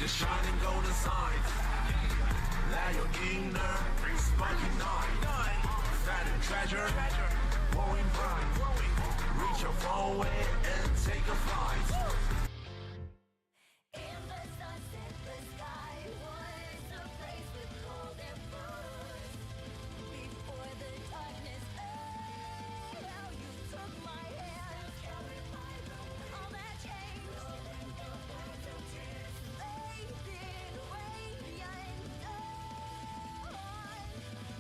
Just shining golden signs. Let your inner sparking night. Finding treasure, growing bright. Reach your forward and take a flight. In the sunset, the sky was a place with golden birds. Before the darkness, how you took my hand. All that changed. Faded radiant dawn.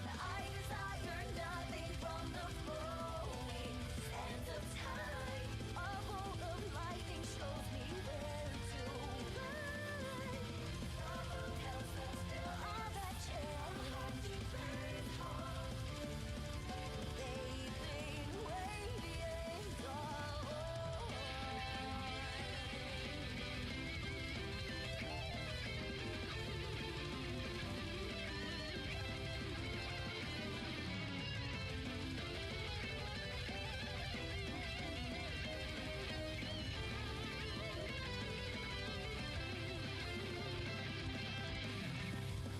I desire nothing from the flowing sands of time. A bolt of lightning shows me where to run. All that changed. Fading radiant dawn.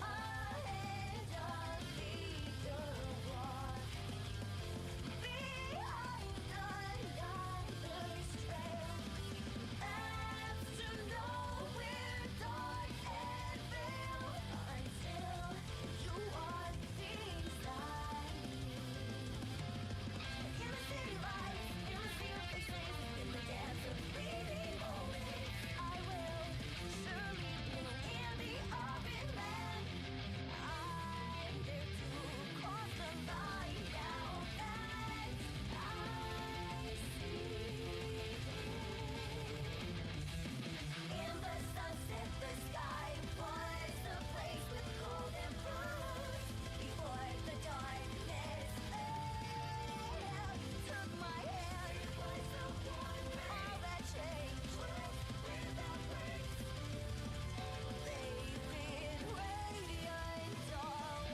Ahead of leader walk, behind another's trail. As to nowhere dark and veil, until you are beside me. In the city lights, in the sea of faces, in the dance of fleeting moments, I will surely bloom in the open land. I'm there to cross the line now that I see. In the sunset, the sky was a place with golden birds. Before the darkness fell, you took my hand. All that changed without breaks. Faded radiant dawn.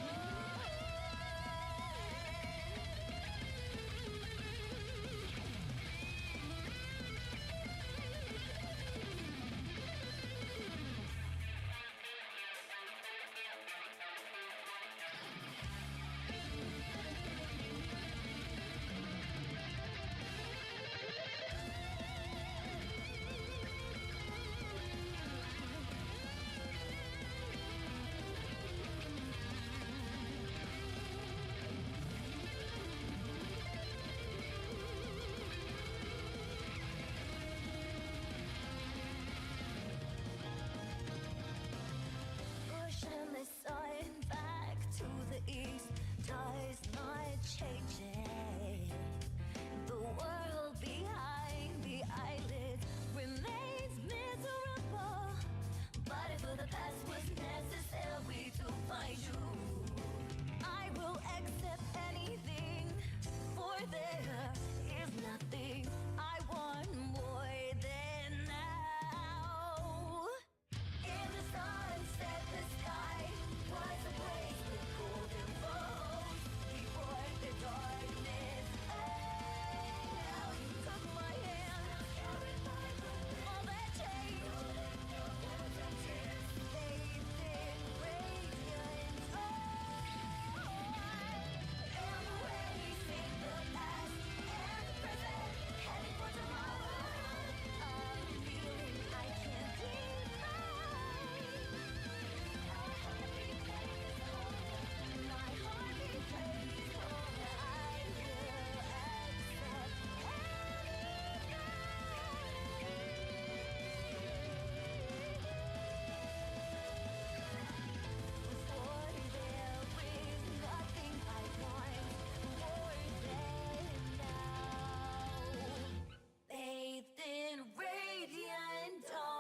Pushing the sun back to the east does not change it. The world behind the eyelids remains miserable. But if the past was necessary to find you, I will accept anything. For there is nothing I want more than now. In the sunset, the sky was a place with golden rose. Before the darkness fell, you took my hand. All that changed. Faded radiant dawn. Embracing the past and present, heading for tomorrow. A feeling I can't deny. My heart betrays home. I will For there is nothing I want more than now. Bathed in radiant dawn.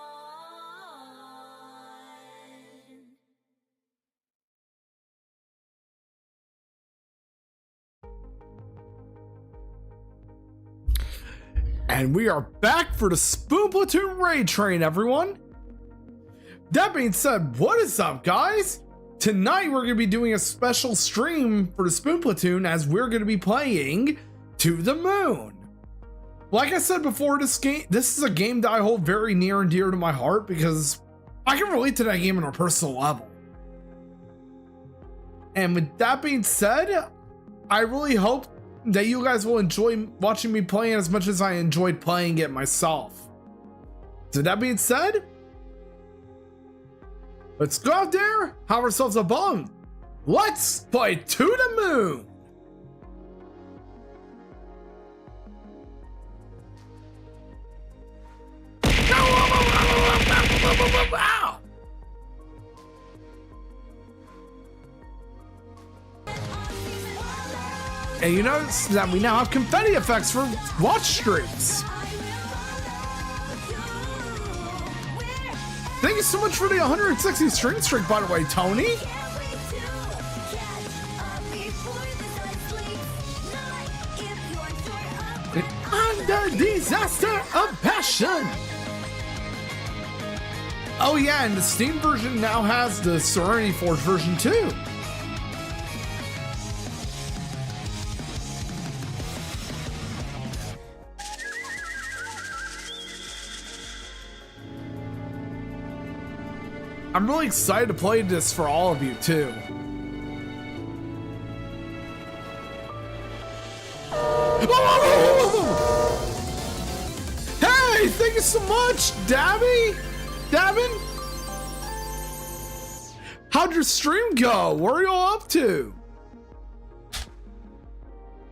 And we are back for the Spoon Platoon raid train, everyone. That being said, what is up, guys? Tonight we're going to be doing a special stream for the Spoon Platoon as we're going to be playing To the Moon. Like I said before, this is a game that I hold very near and dear to my heart because I can relate to that game on a personal level. And with that being said, I really hope that you guys will enjoy watching me play it as much as I enjoyed playing it myself. So that being said, let's go out there, have ourselves a bone. Let's play To the Moon. Ow! And you notice that we now have confetti effects for watch streams. Thank you so much for the 160 string streak, by the way, Tony. Under disaster of passion. Oh yeah, and the Steam version now has the Serenity Forge version too. I'm really excited to play this for all of you too. Hey, thank you so much, Dabby. Davin? How'd your stream go? What are you all up to?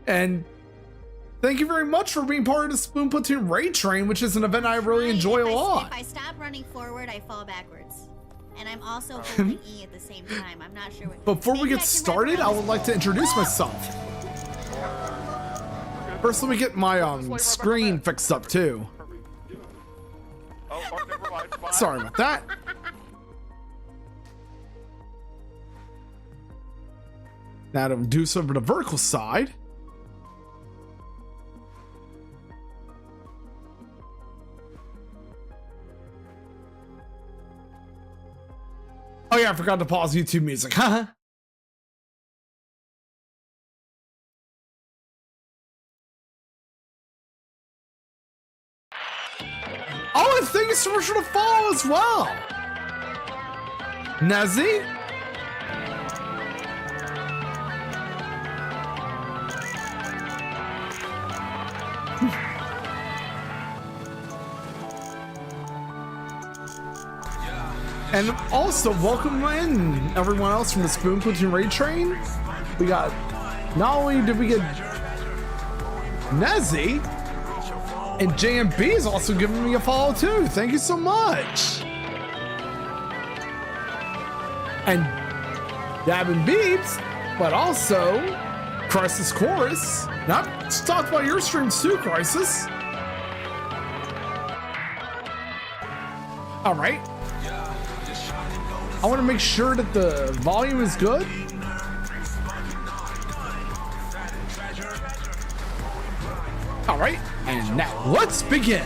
And thank you very much for being part of the Spoon Platoon Raid Train, which is an event I really enjoy a lot. If I stop running forward, I fall backwards. And I'm also holding E at the same time. I'm not sure what. Before we get started, I would like to introduce myself. First, let me get my screen fixed up too. Sorry about that. Now to do some for the vertical side. Oh yeah, I forgot to pause YouTube music. Haha. Oh, and thank you so much for the follow as well. Nazi? And also welcome in everyone else from the Spoon Platoon Raid Train. We got, not only did we get Nazi, and JMB is also giving me a follow too. Thank you so much. And Dabin Beeps, but also Crisis Chorus. Now, let's talk about your streams too, Crisis. All right. I want to make sure that the volume is good. All right, and now let's begin.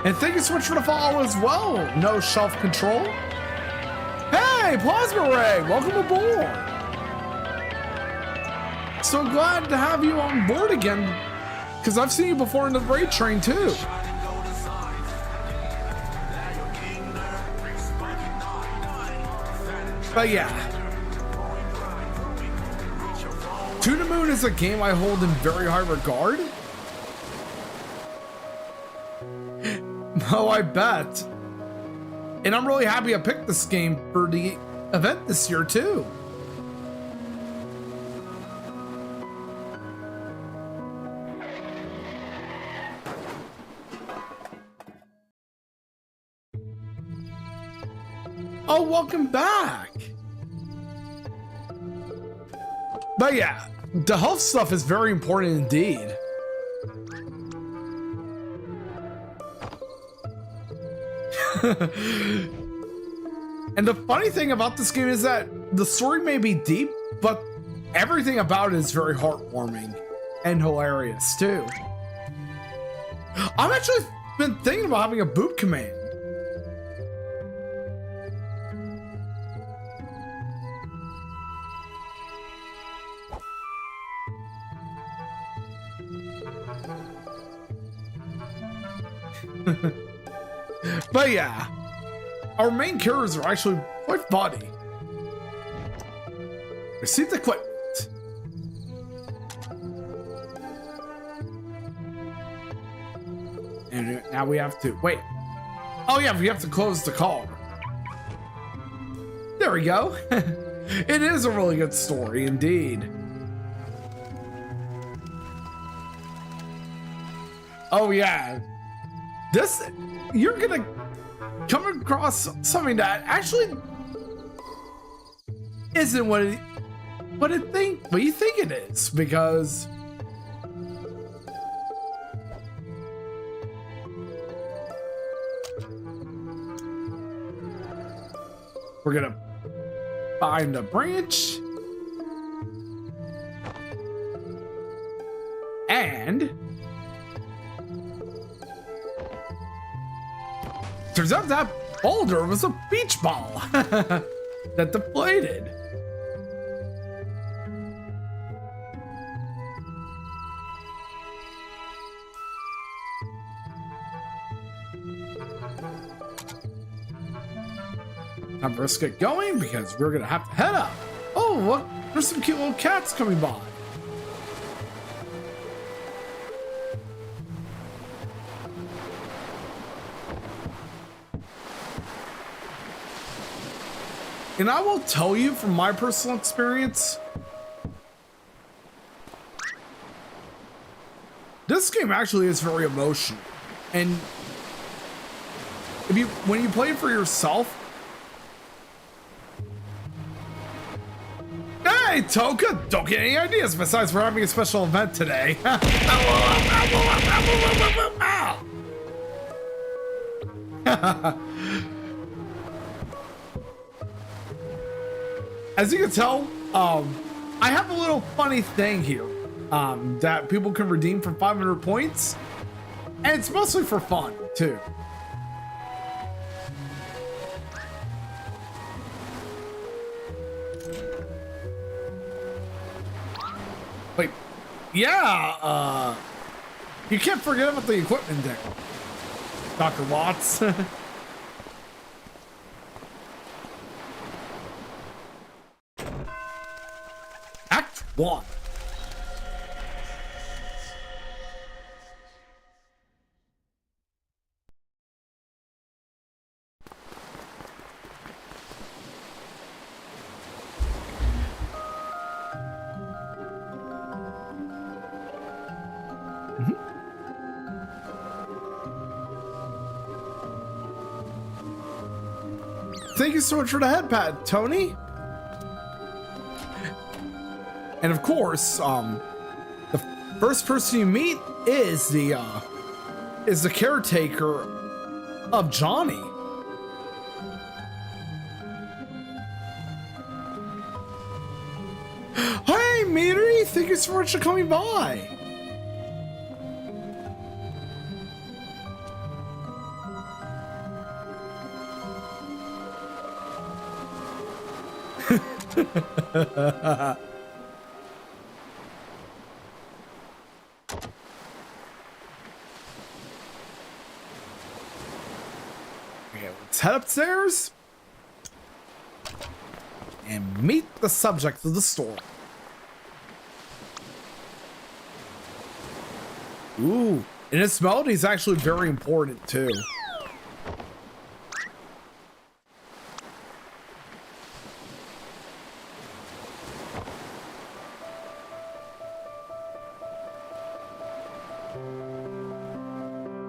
And thank you so much for the follow as well. No Shelf Control. Hey, Plasma Ray, welcome aboard. So glad to have you on board again, because I've seen you before in the Raid Train too. But yeah, To the Moon is a game I hold in very high regard. Oh, I bet. And I'm really happy I picked this game for the event this year too. Oh, welcome back. But yeah, the health stuff is very important indeed. And the funny thing about this game is that the story may be deep, but everything about it is very heartwarming and hilarious too. I've actually been thinking about having a boot command. But yeah, our main characters are actually quite funny. Receive the equipment. And now we have to wait. Oh yeah, we have to close the car. There we go. It is a really good story indeed. Oh yeah. This, you're gonna come across something that actually isn't what you think it is, because we're gonna find a branch and turns out that boulder was a beach ball that deflated. Time for us to get going because we're gonna have to head up. Oh, look, there's some cute little cats coming by. And I will tell you from my personal experience, this game actually is very emotional. And when you play it for yourself, hey, Toka, don't get any ideas besides we're having a special event today. As you can tell, I have a little funny thing here that people can redeem for 500 points, and it's mostly for fun too. Wait, yeah, you can't forget about the equipment there, Dr. Watts. Act 1. Thank you so much for the head pad, Tony. And of course, the first person you meet is the caretaker of Johnny. Hey, Metery, thank you so much for coming by. Okay, let's head upstairs and meet the subject of the story. Ooh, and its melody is actually very important too.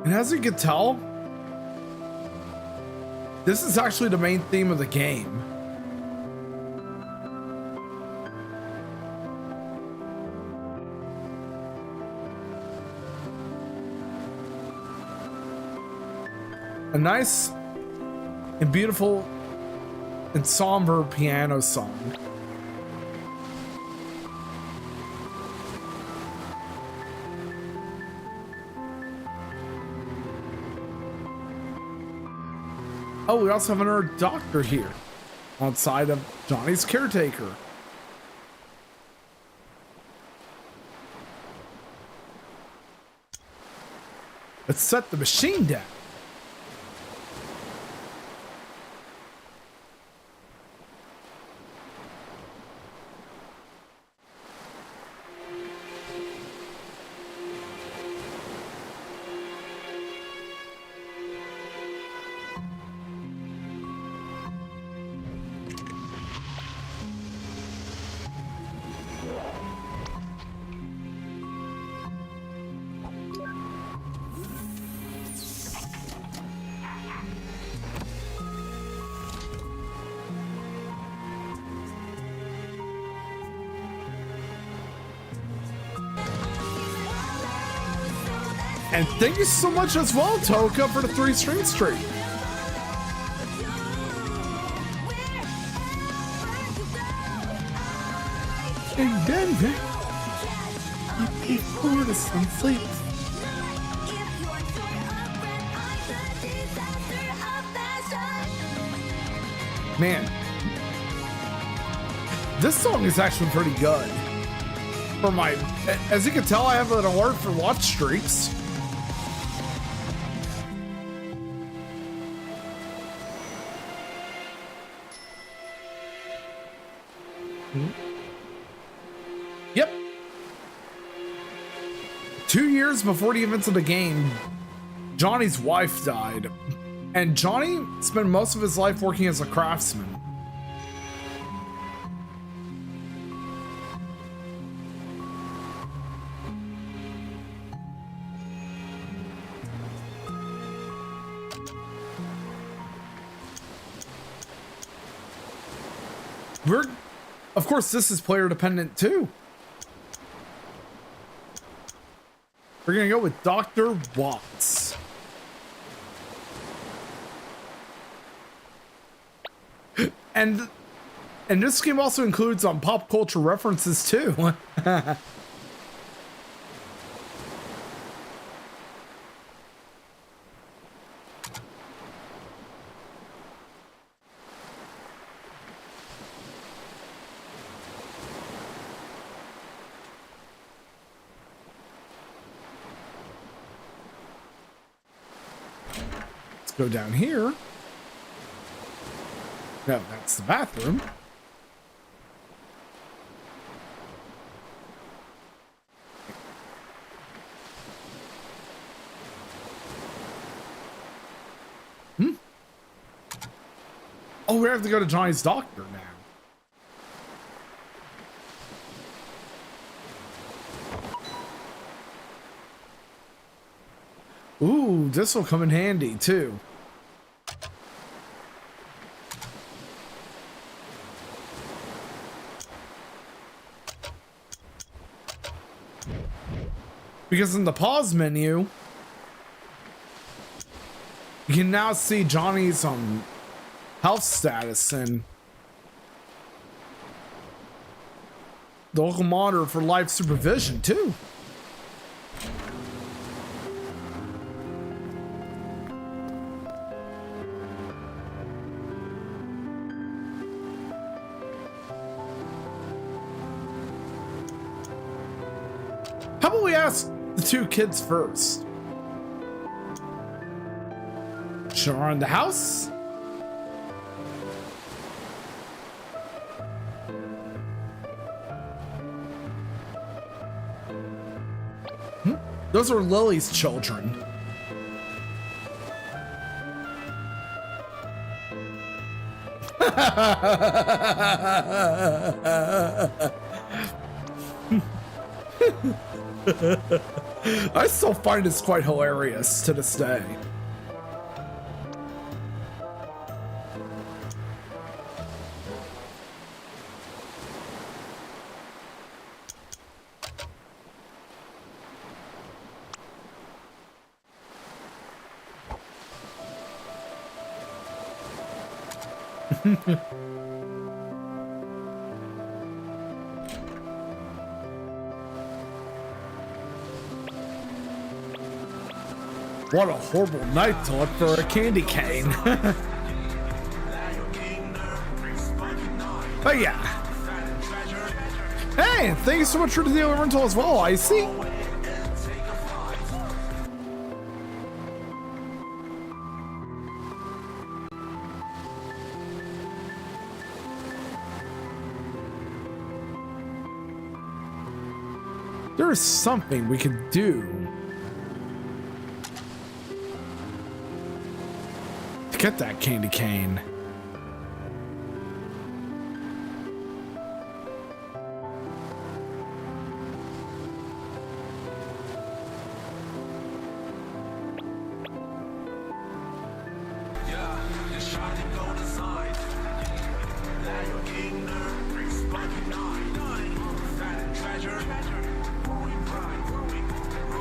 And as you can tell, this is actually the main theme of the game. A nice and beautiful and somber piano song. Oh, we also have another doctor here outside of Johnny's caretaker. Let's set the machine down. And thank you so much as well, Toka, for the 3 stream streak. And then before the sun sleeps. Man, this song is actually pretty good. For my, as you can tell, I have an alert for watch streaks. Yep. 2 years before the events of the game, Johnny's wife died, and Johnny spent most of his life working as a craftsman. Of course, this is player dependent too. We're gonna go with Dr. Watts. And this game also includes pop culture references too. Go down here. No, that's the bathroom. Oh, we have to go to Johnny's doctor now. Ooh, this will come in handy too. Because in the pause menu, you can now see Johnny's health status and the local monitor for live supervision too. How about we ask the 2 kids first? Show around the house. Those are Lily's children. I still find this quite hilarious to this day. What a horrible night to look for a candy cane. But yeah. Hey, thank you so much for the deal rental as well, Icy. There is something we could do to get that candy cane.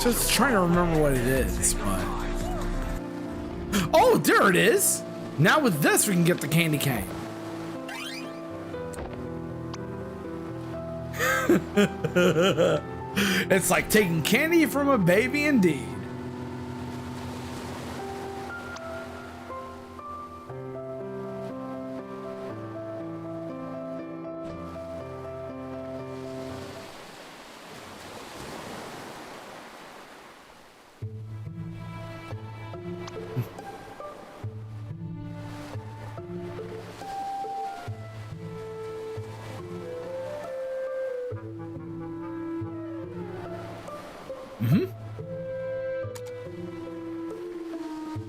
Just trying to remember what it is, but... Oh, there it is! Now with this, we can get the candy cane. It's like taking candy from a baby indeed.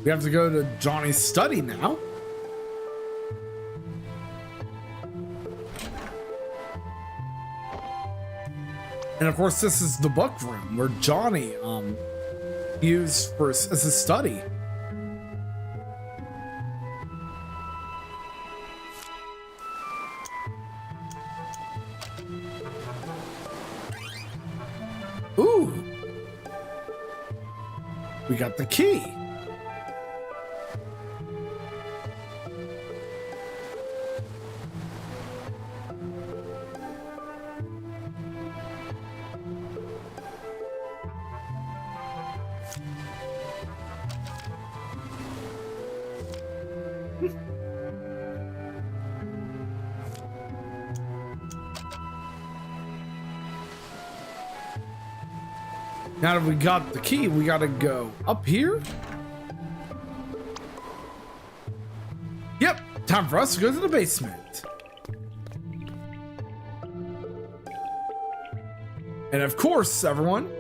We have to go to Johnny's study now. And of course, this is the book room where Johnny used for as his study. Ooh. We got the key. Now that we got the key, we gotta go up here. Yep, time for us to go to the basement. And of course, everyone.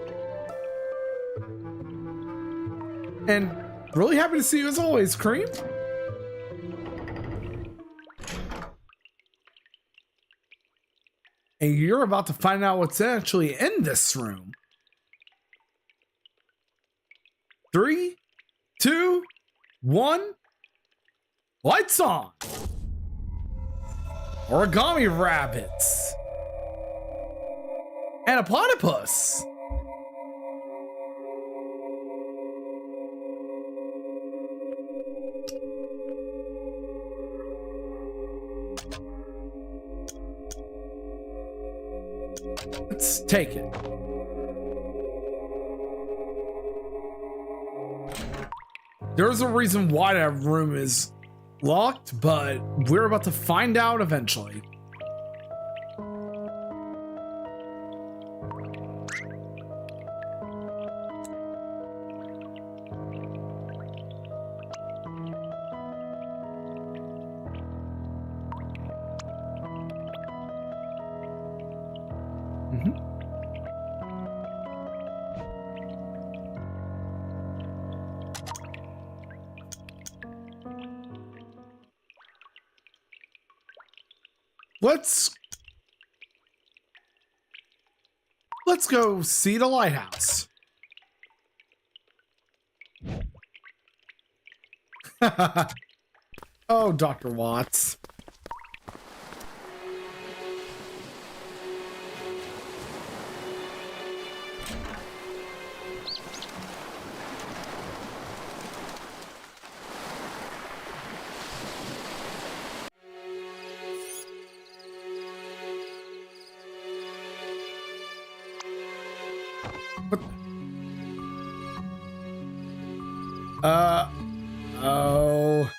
And really happy to see you as always, Cream. And you're about to find out what's actually in this room. 3, 2, 1, lights on. Origami rabbits. And a platypus. Let's take it. There's a reason why that room is locked, but we're about to find out eventually. Let's go see the lighthouse. Oh, Dr. Watts. Oh.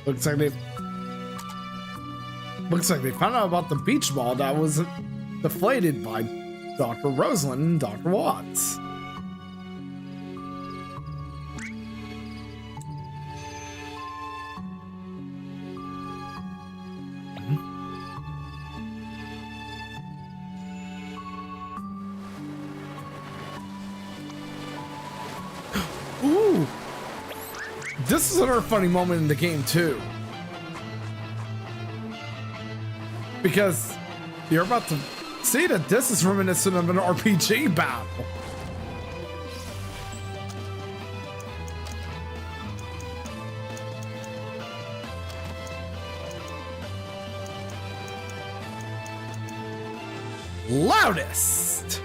Looks like they found out about the beach ball that was deflated by Dr. Rosalind and Dr. Watts. Ooh! This is another funny moment in the game too. Because you're about to see that this is reminiscent of an RPG battle. loudest.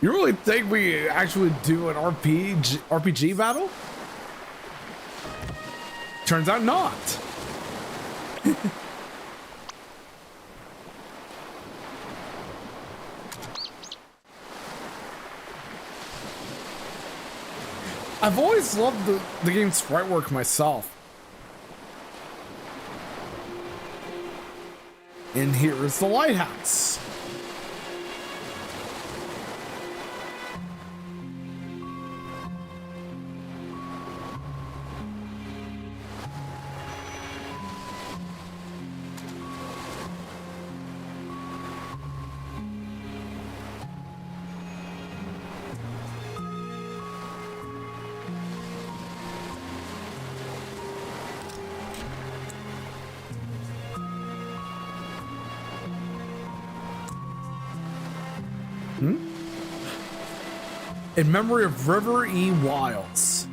You really think we actually do an RPG battle? Turns out not. I've always loved the game's sprite work myself. And here is the lighthouse. In memory of River E. Wiles.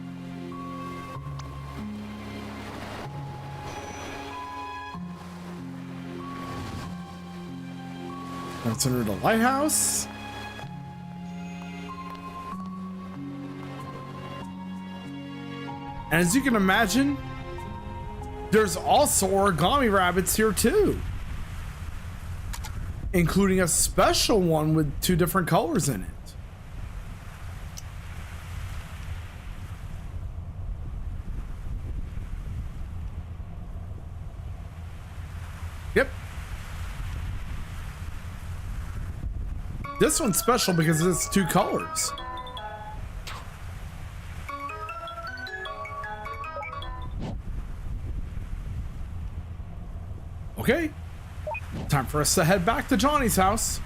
Let's enter the lighthouse. And as you can imagine, there's also origami rabbits here too, including a special one with 2 different colors in it. Yep. This one's special because it's 2 colors. Okay. Time for us to head back to Johnny's house.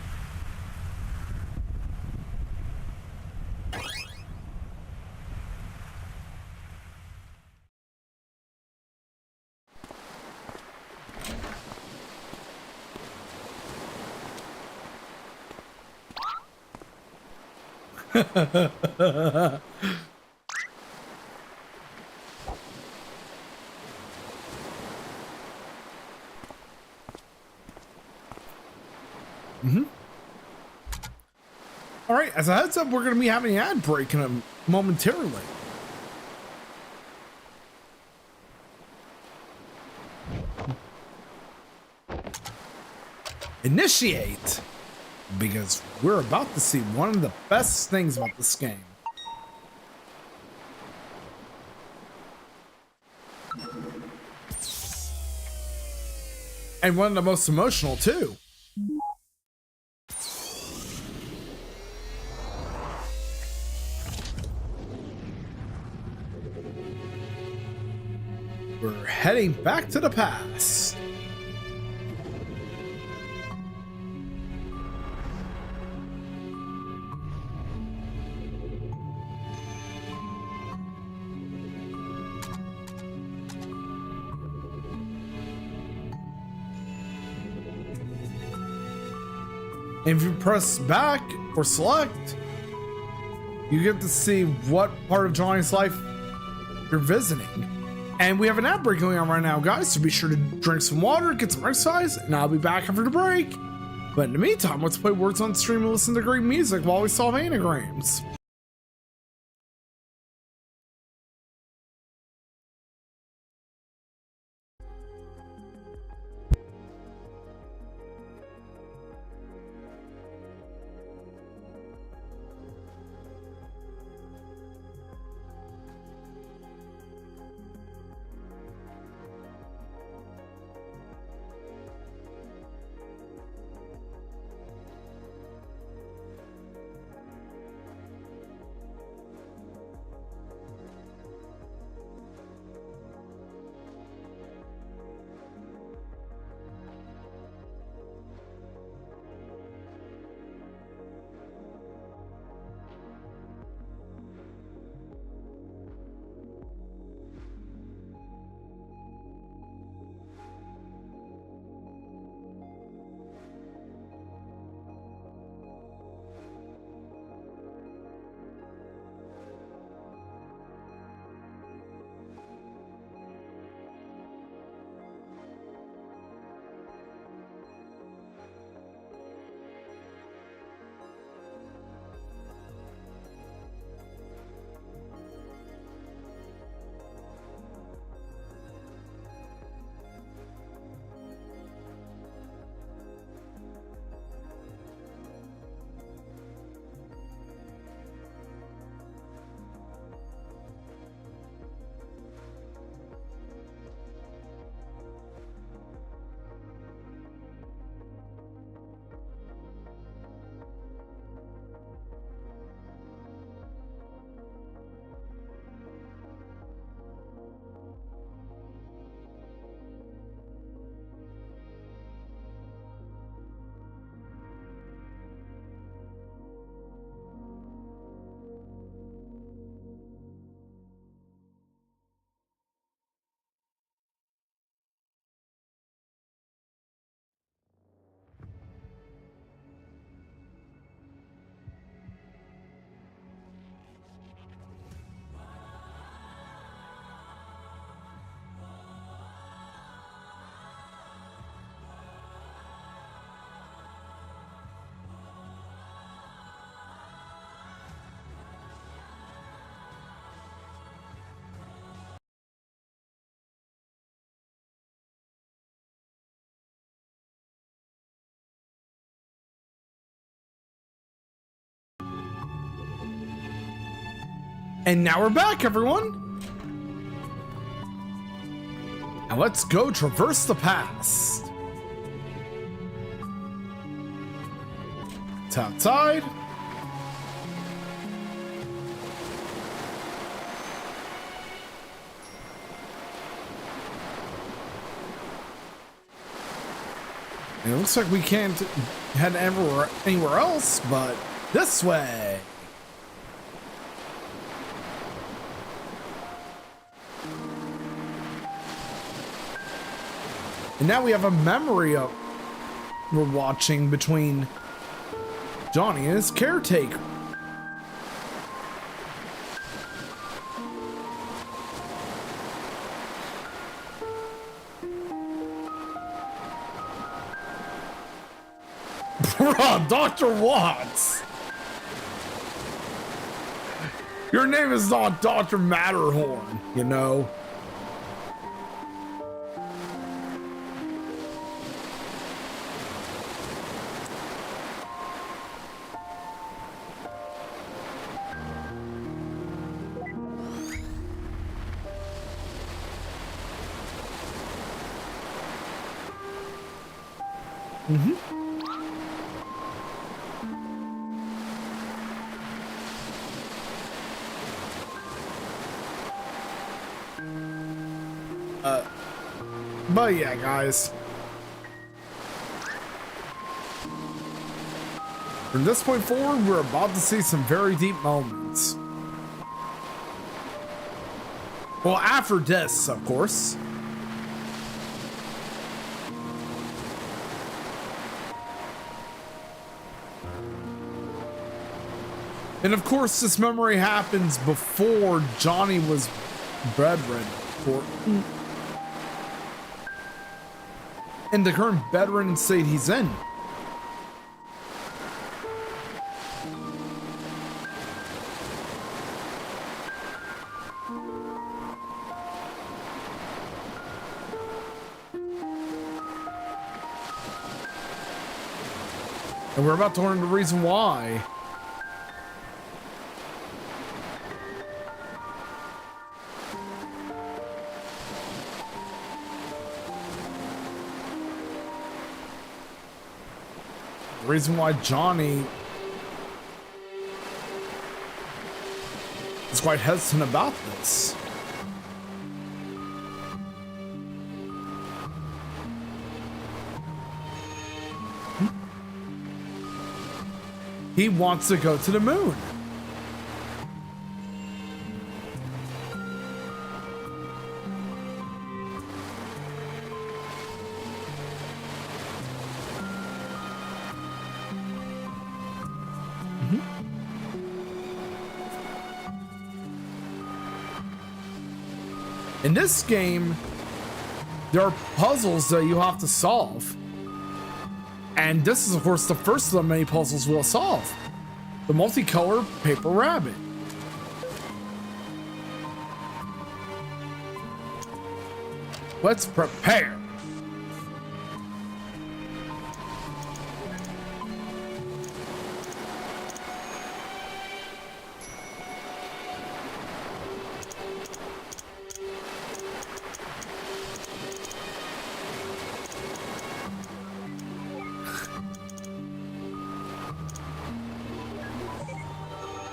All right, as a heads up, we're going to be having an ad break in a momentarily. Initiate, because we're about to see one of the best things about this game. And one of the most emotional too. We're heading back to the past. And if you press back or select, you get to see what part of Johnny's life you're visiting. And we have an ad break going on right now, guys, so be sure to drink some water, get some exercise, and I'll be back after the break. But in the meantime, let's play Words on Stream and listen to great music while we solve anagrams. And now we're back, everyone. Now let's go traverse the past. It's outside. And it looks like we can't head anywhere else but this way. And now we have a memory of we're watching between Johnny and his caretaker. Bruh, Dr. Watts! Your name is not Dr. Matterhorn, you know? But yeah, guys. From this point forward, we're about to see some very deep moments. Well, after this, of course. And of course, this memory happens before Johnny was bedridden for in the current bedridden state he's in. And we're about to learn the reason why. The reason why Johnny is quite hesitant about this. He wants to go to the moon. In this game, there are puzzles that you have to solve. And this is, of course, the first of the many puzzles we'll solve. The multicolored paper rabbit. Let's prepare.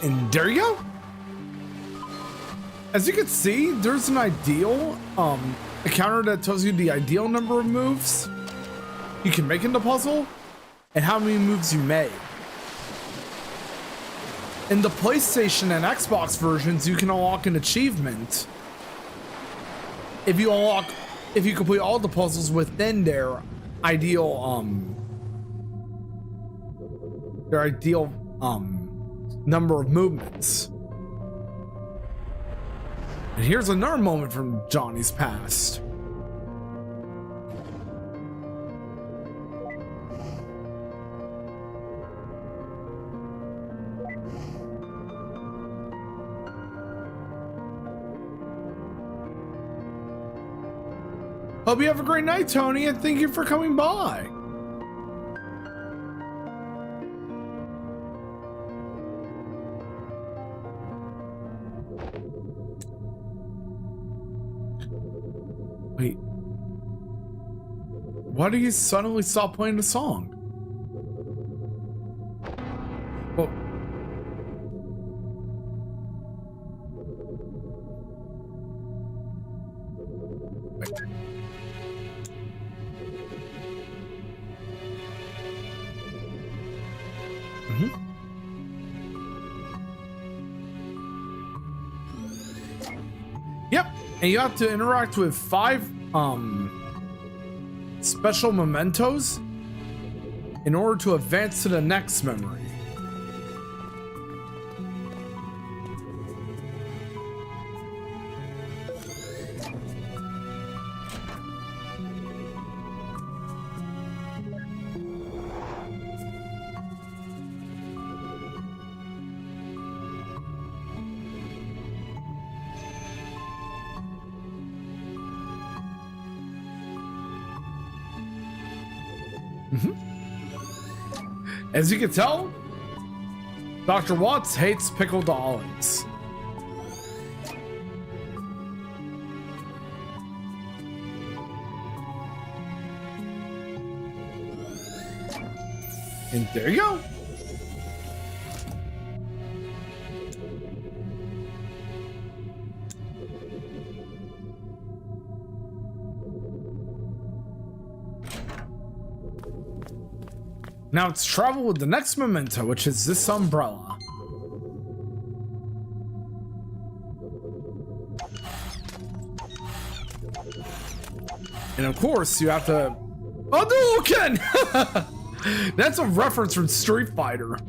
And there you go. As you can see, there's an ideal, a counter that tells you the ideal number of moves you can make in the puzzle and how many moves you made. In the PlayStation and Xbox versions, you can unlock an achievement if you complete all the puzzles within their ideal number of movements. And here's another moment from Johnny's past. Hope you have a great night, Tony, and thank you for coming by. Wait. Why do you suddenly stop playing the song? Well, wait. Yep, and you have to interact with 5 special mementos in order to advance to the next memory. As you can tell, Dr. Watts hates pickled olives. And there you go. Now it's travel with the next memento, which is this umbrella. And of course, you have to... Hadouken! That's a reference from Street Fighter.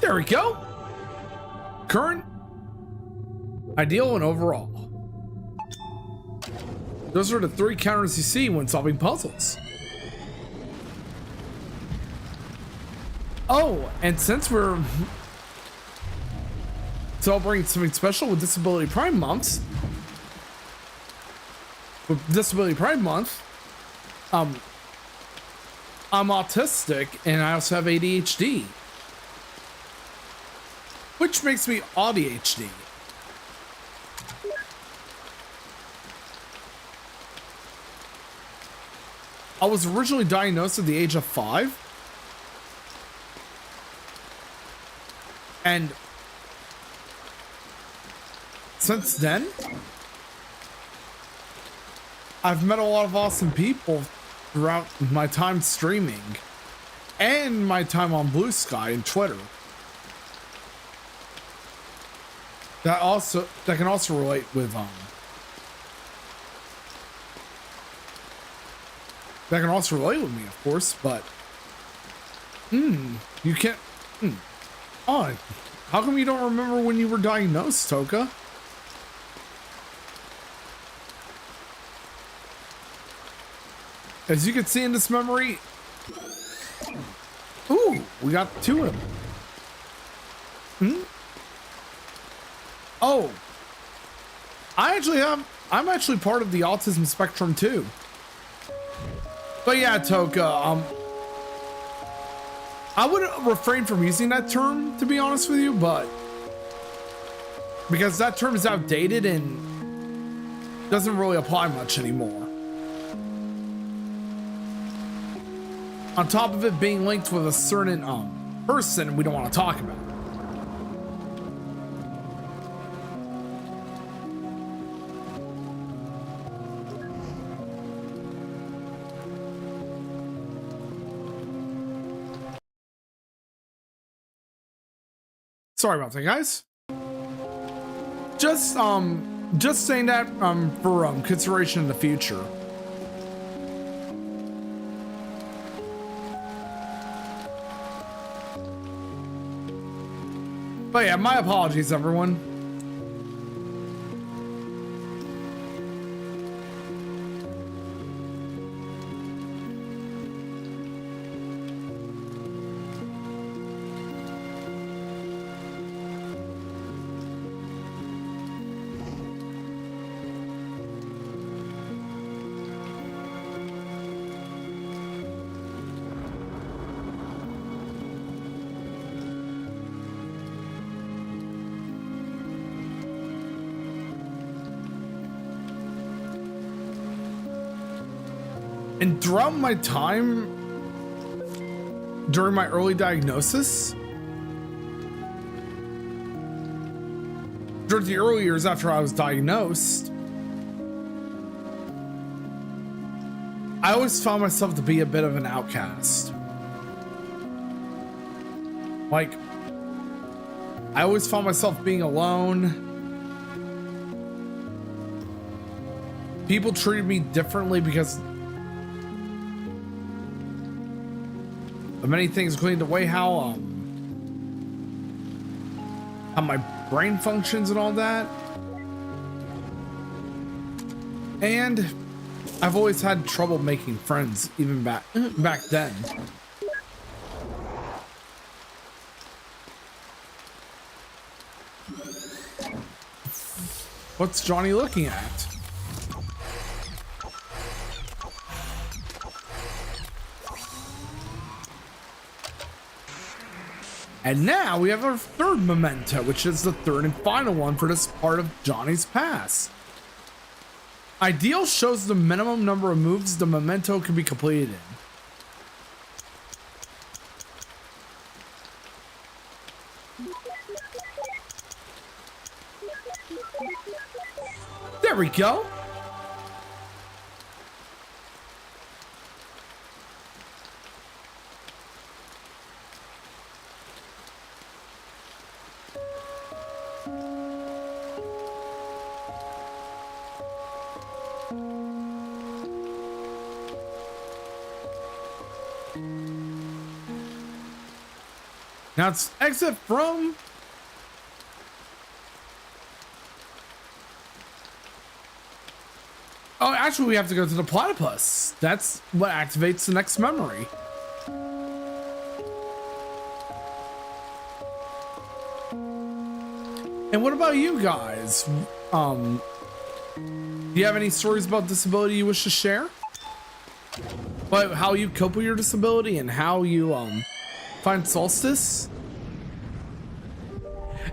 There we go. Current, ideal, and overall. Those are the 3 counters you see when solving puzzles. Oh, and since we're celebrating something special with Disability Pride Month, I'm autistic and I also have ADHD, which makes me ADHD. I was originally diagnosed at the age of 5, and since then, I've met a lot of awesome people throughout my time streaming and my time on Blue Sky and Twitter that can also relate with me, of course, but you can't oh, how come you don't remember when you were diagnosed, Toka? As you can see in this memory, ooh, we got 2 of them. Oh, I'm actually part of the autism spectrum too. But yeah, Toka, I would refrain from using that term, to be honest with you, but because that term is outdated and doesn't really apply much anymore. On top of it being linked with a certain person we don't want to talk about. Sorry about that, guys. Just saying that for consideration in the future. But yeah, my apologies, everyone. And throughout my time during my early diagnosis, during the early years after I was diagnosed, I always found myself to be a bit of an outcast. Like, I always found myself being alone. People treated me differently because of many things, including the way how my brain functions and all that. And I've always had trouble making friends, even back then. What's Johnny looking at? And now we have our third memento, which is the third and final one for this part of Johnny's past. Ideal shows the minimum number of moves the memento can be completed in. There we go. Now it's exit from. Oh, actually, we have to go to the platypus. That's what activates the next memory. And what about you guys? Do you have any stories about disability you wish to share? But how you cope with your disability and how you find solstice?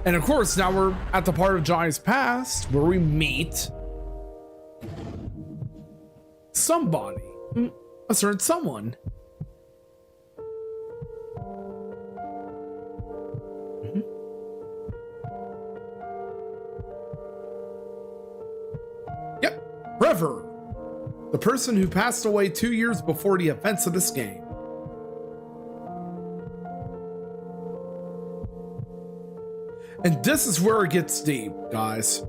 And of course, now we're at the part of Johnny's past where we meet somebody, a certain someone. Yep, River, the person who passed away 2 years before the events of this game. And this is where it gets deep, guys.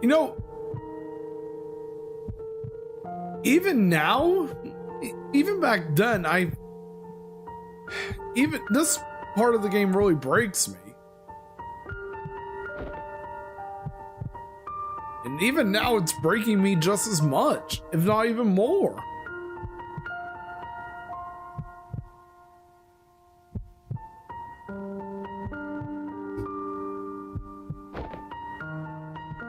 You know, even now, even back then, even this part of the game really breaks me. And even now, it's breaking me just as much, if not even more.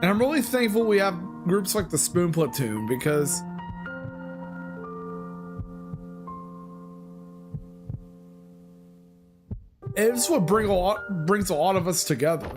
And I'm really thankful we have groups like the Spoon Platoon, because it's what brings a lot of us together.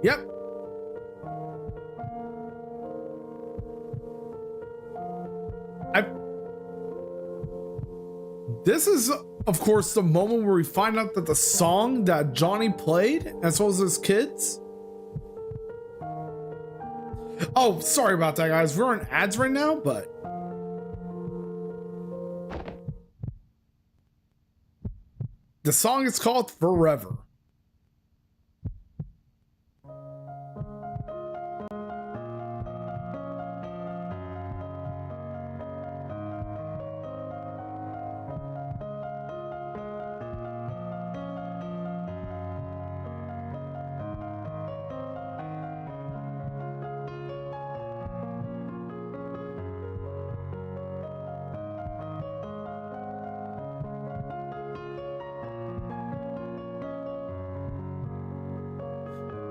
Yep. This is, of course, the moment where we find out that the song that Johnny played, as well as his kids, Oh, sorry about that, guys. We're on ads right now, but the song is called Forever.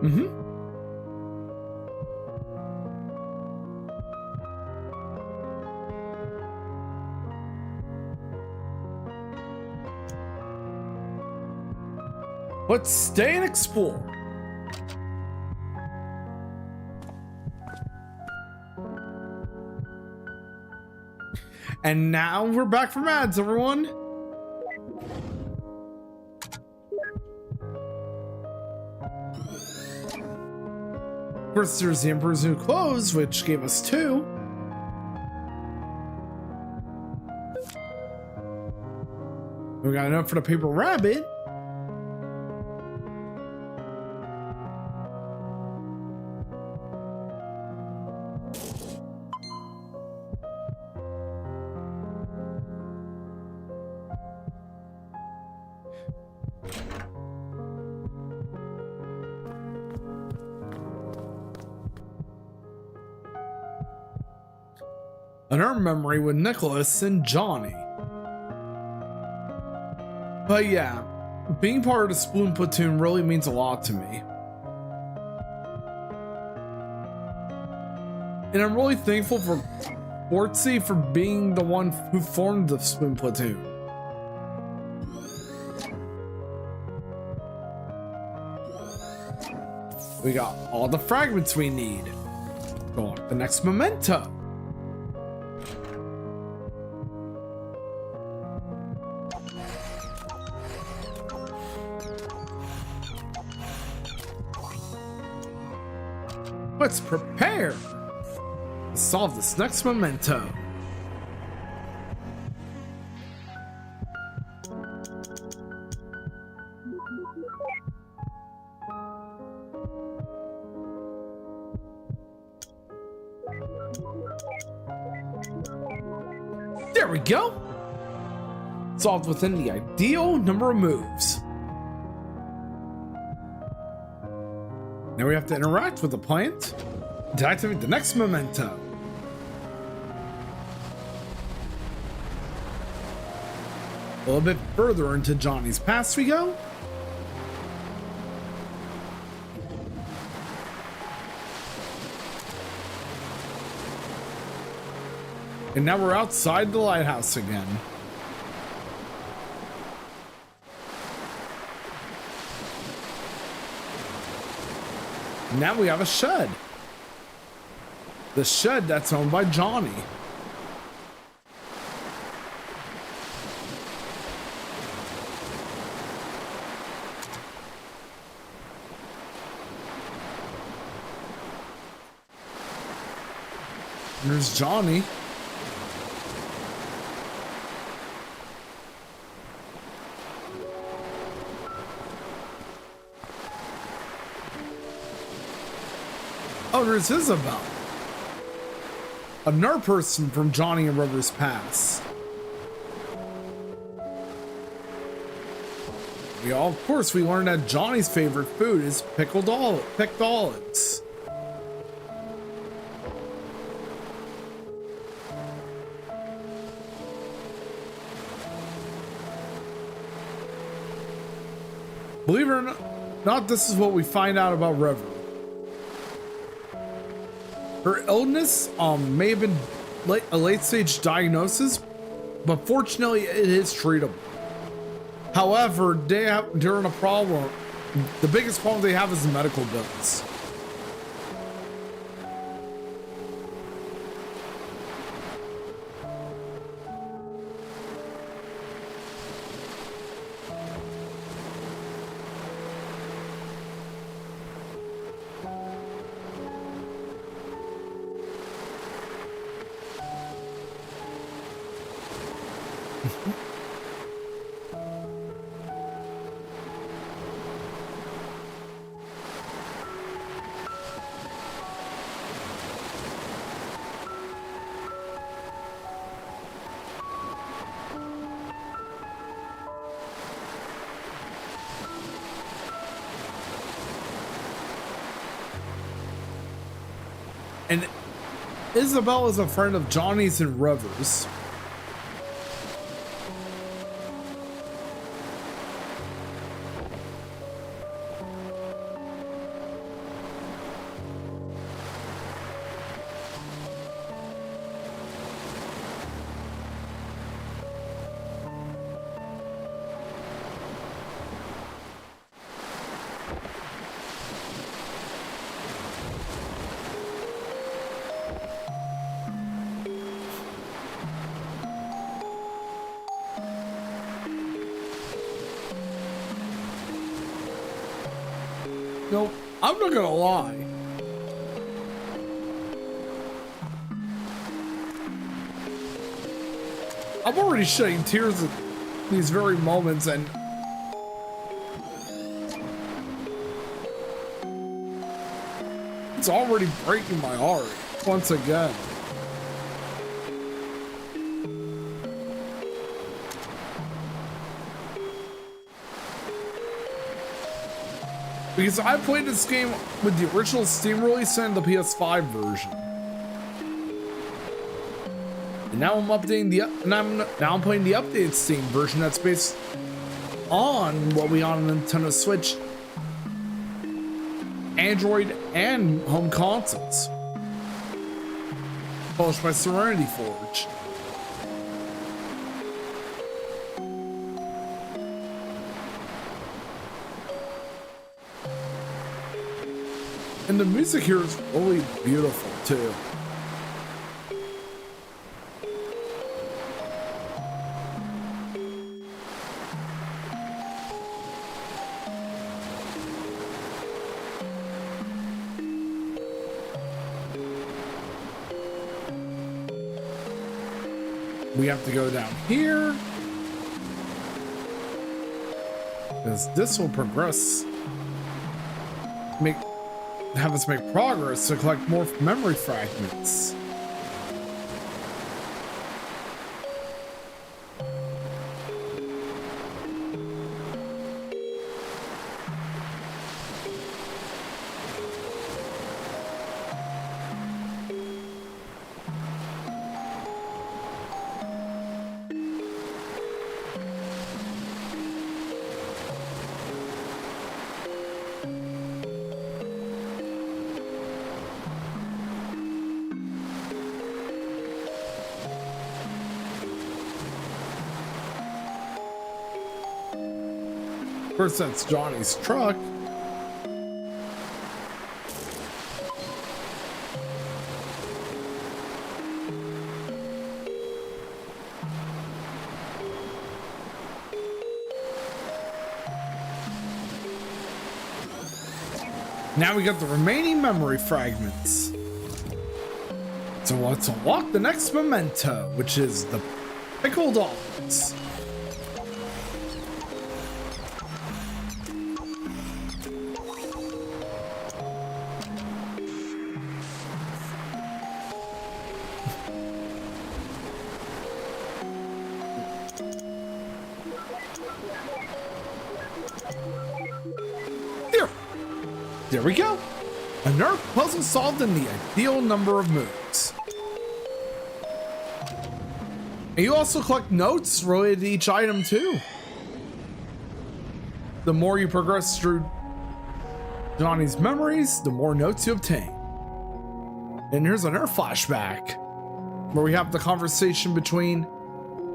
Mm-hmm. Let's stay and explore. And now we're back from ads, everyone. Of course, there's the Emperor's New Clothes, which gave us 2. We got enough for the Paper Rabbit. Another memory with Nicholas and Johnny. But yeah, being part of the Spoon Platoon really means a lot to me. And I'm really thankful for Fortsy for being the one who formed the Spoon Platoon. We got all the fragments we need. Go on to the next memento. Let's prepare to solve this next memento. There we go. Solved within the ideal number of moves. Now we have to interact with the plant to activate the next memento. A little bit further into Johnny's past we go. And now we're outside the lighthouse again. Now we have a shed. The shed that's owned by Johnny. And there's Johnny. Oh, there's Isabel. Another person from Johnny and River's past. Of course, we learned that Johnny's favorite food is picked olives. Believe it or not, this is what we find out about River. Her illness may have been a late-stage diagnosis, but fortunately it is treatable. However, during a problem, the biggest problem they have is the medical bills. And Isabel is a friend of Johnny's and Rivers. No, I'm not gonna lie. I'm already shedding tears at these very moments, and it's already breaking my heart once again. Because I played this game with the original Steam release and the PS5 version. And now I'm updating now I'm playing the updated Steam version that's based on what we on Nintendo Switch, Android, and home consoles. Published by Serenity Forge. And the music here is really beautiful too. We have to go down here, because this will progress. Have us make progress to collect more memory fragments. First, that's Johnny's truck. Now we got the remaining memory fragments. So let's unlock the next memento, which is the pickled olives. There we go. A nerve puzzle solved in the ideal number of moves. And you also collect notes related to each item too. The more you progress through Johnny's memories, the more notes you obtain. And here's another flashback where we have the conversation between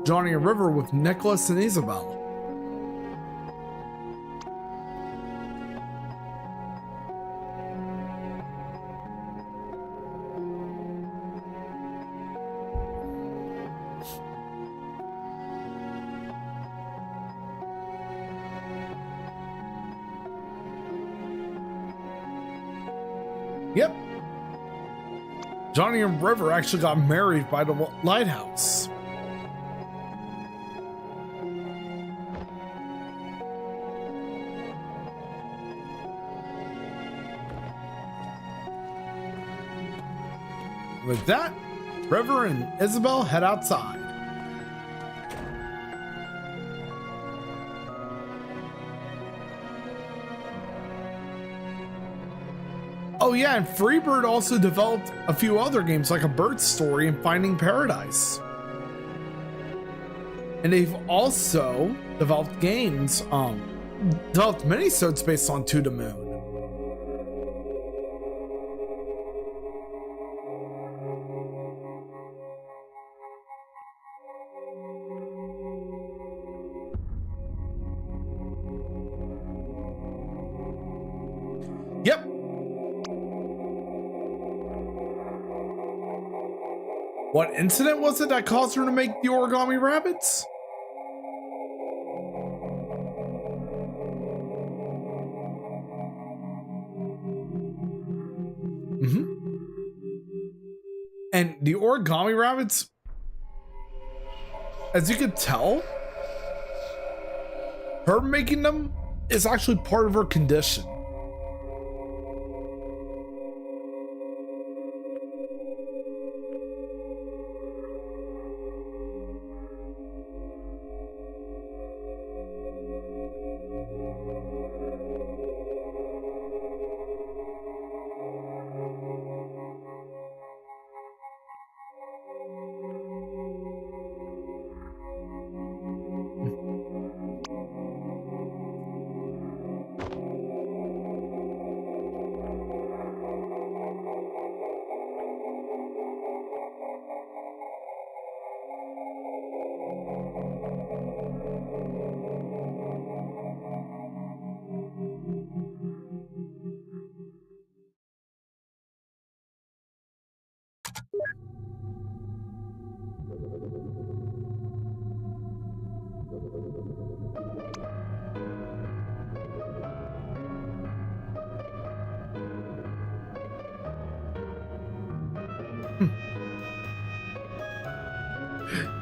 Johnny and River with Nicholas and Isabel. Yep. Johnny and River actually got married by the lighthouse. With that, River and Isabel head outside. Oh yeah, and Freebird also developed a few other games like A Bird's Story and Finding Paradise. And they've also developed games, developed minisodes based on To the Moon. Yep. What incident was it that caused her to make the origami rabbits? And the origami rabbits, as you can tell, her making them is actually part of her condition.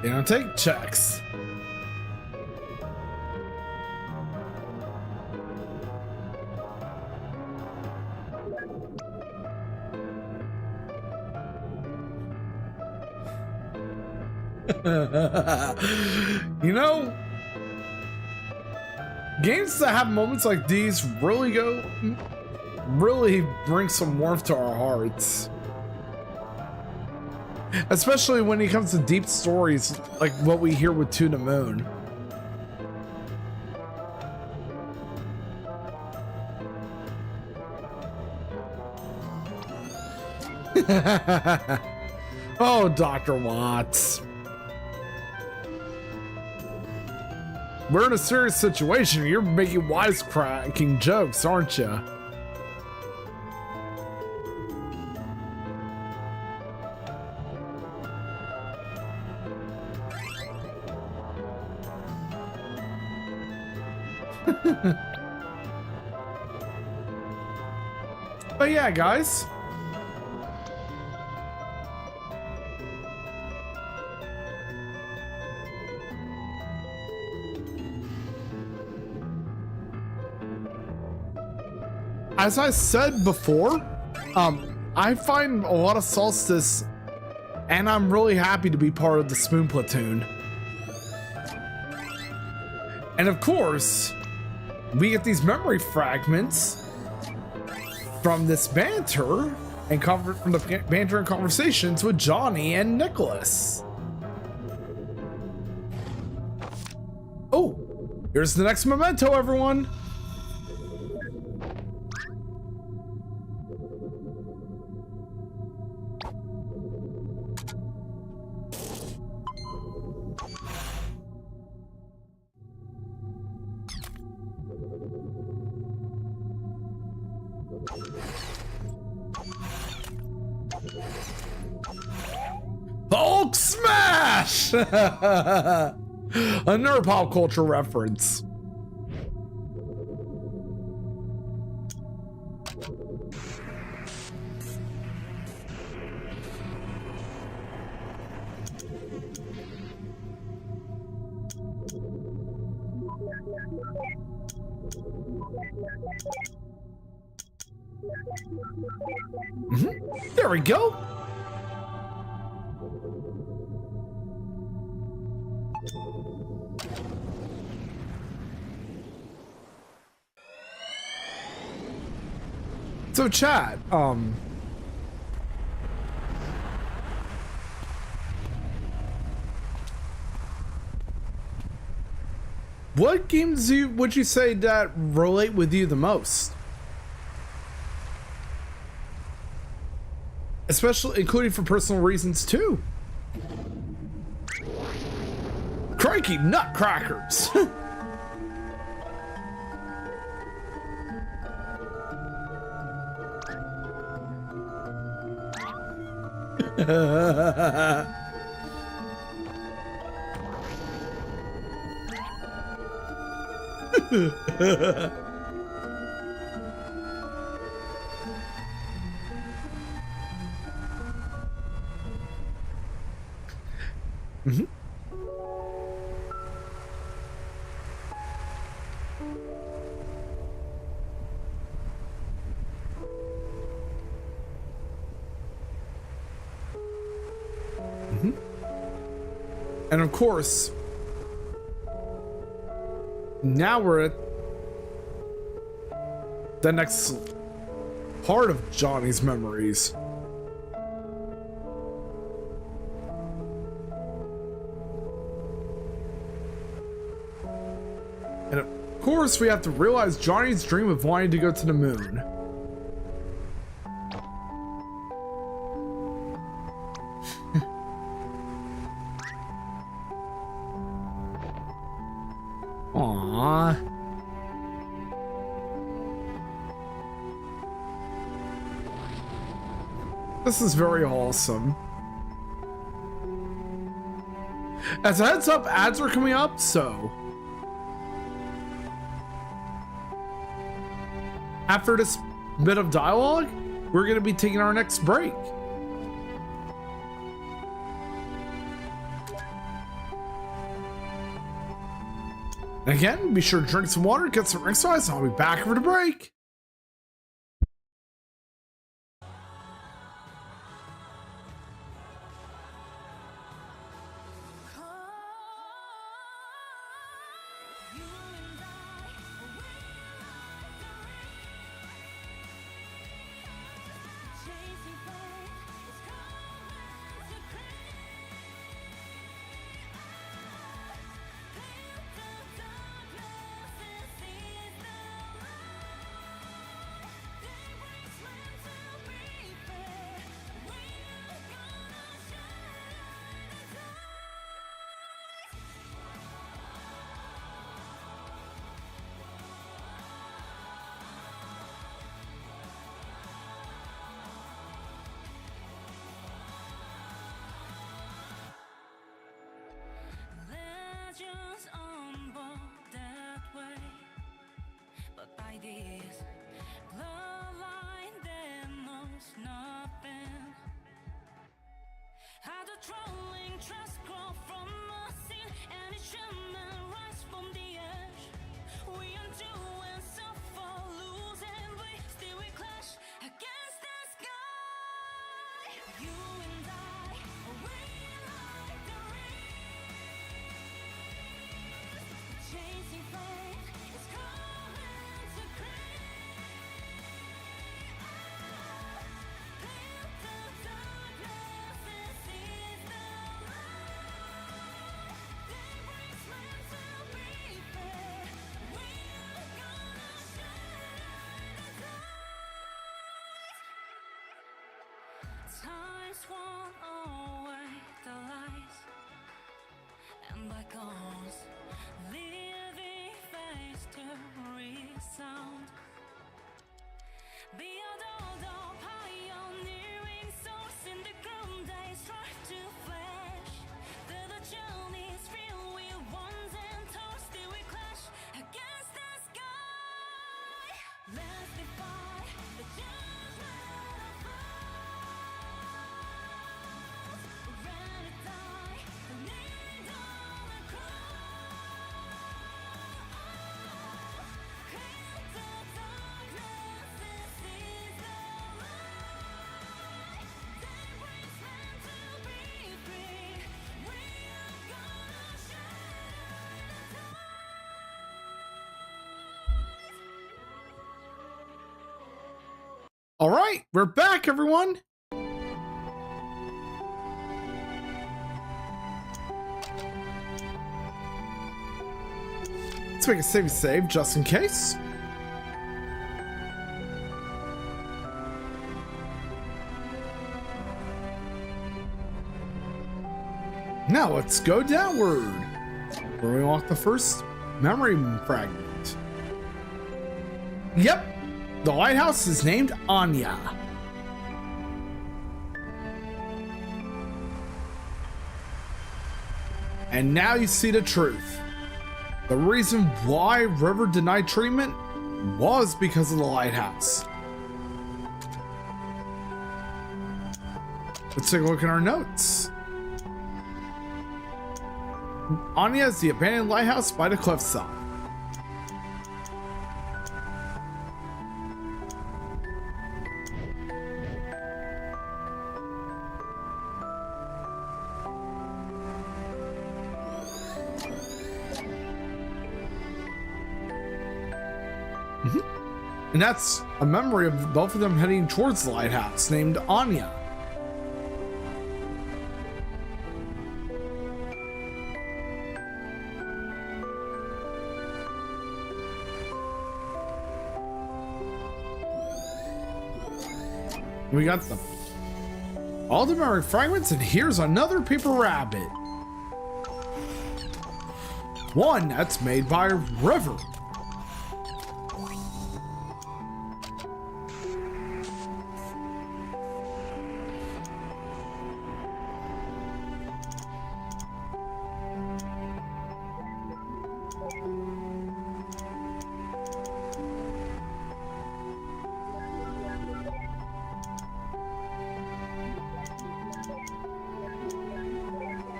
You don't take checks. You know, games that have moments like these really bring some warmth to our hearts. Especially when it comes to deep stories like what we hear with To the Moon. Oh, Dr. Watts. We're in a serious situation. You're making wisecracking jokes, aren't you? But yeah, guys. As I said before, I find a lot of Solstice, and I'm really happy to be part of the Spoon Platoon. And of course, we get these memory fragments from this banter and from the banter and conversations with Johnny and Nicholas. Oh, here's the next memento, everyone. Hulk smash! Another pop culture reference. There we go. So chat, what games would you say that relate with you the most? Especially including for personal reasons too. Crikey nutcrackers. Mm-hmm. Mm-hmm. And of course, now we're at the next part of Johnny's memories. And of course, we have to realize Johnny's dream of wanting to go to the moon. Aww. This is very awesome. As a heads up, ads are coming up, so after this bit of dialogue, we're going to be taking our next break. Again, be sure to drink some water, get some exercise, and I'll be back for the break. Legends unbold that way, but ideas bloodline that knows nothing. How the trolling trust grow from a scene, and each human rise from the edge. We undo and suffer, lose and we still we clash against the sky. You and I, we like the chasing fate is coming to create. Lift the darkness and seize the light. They brings men to be fair. We are gonna shine the light. Times won't away the lies and bygones. Living face to resound. Beyond all the pioneering souls in the ground, they start to flash. The journey's filled with ones and toes, still we clash against the sky. Let's defy the judgment of fools. Ready to die, the need on the cross. Clear the darkness and seize the All right, we're back, everyone. Let's make a save just in case. Now let's go downward, where we unlock the first memory fragment. Yep, the lighthouse is named Anya. And now you see the truth. The reason why River denied treatment was because of the lighthouse. Let's take a look at our notes. Anya is the abandoned lighthouse by the cliffside. And that's a memory of both of them heading towards the lighthouse named Anya. We got all the memory fragments, and here's another paper rabbit. One that's made by River.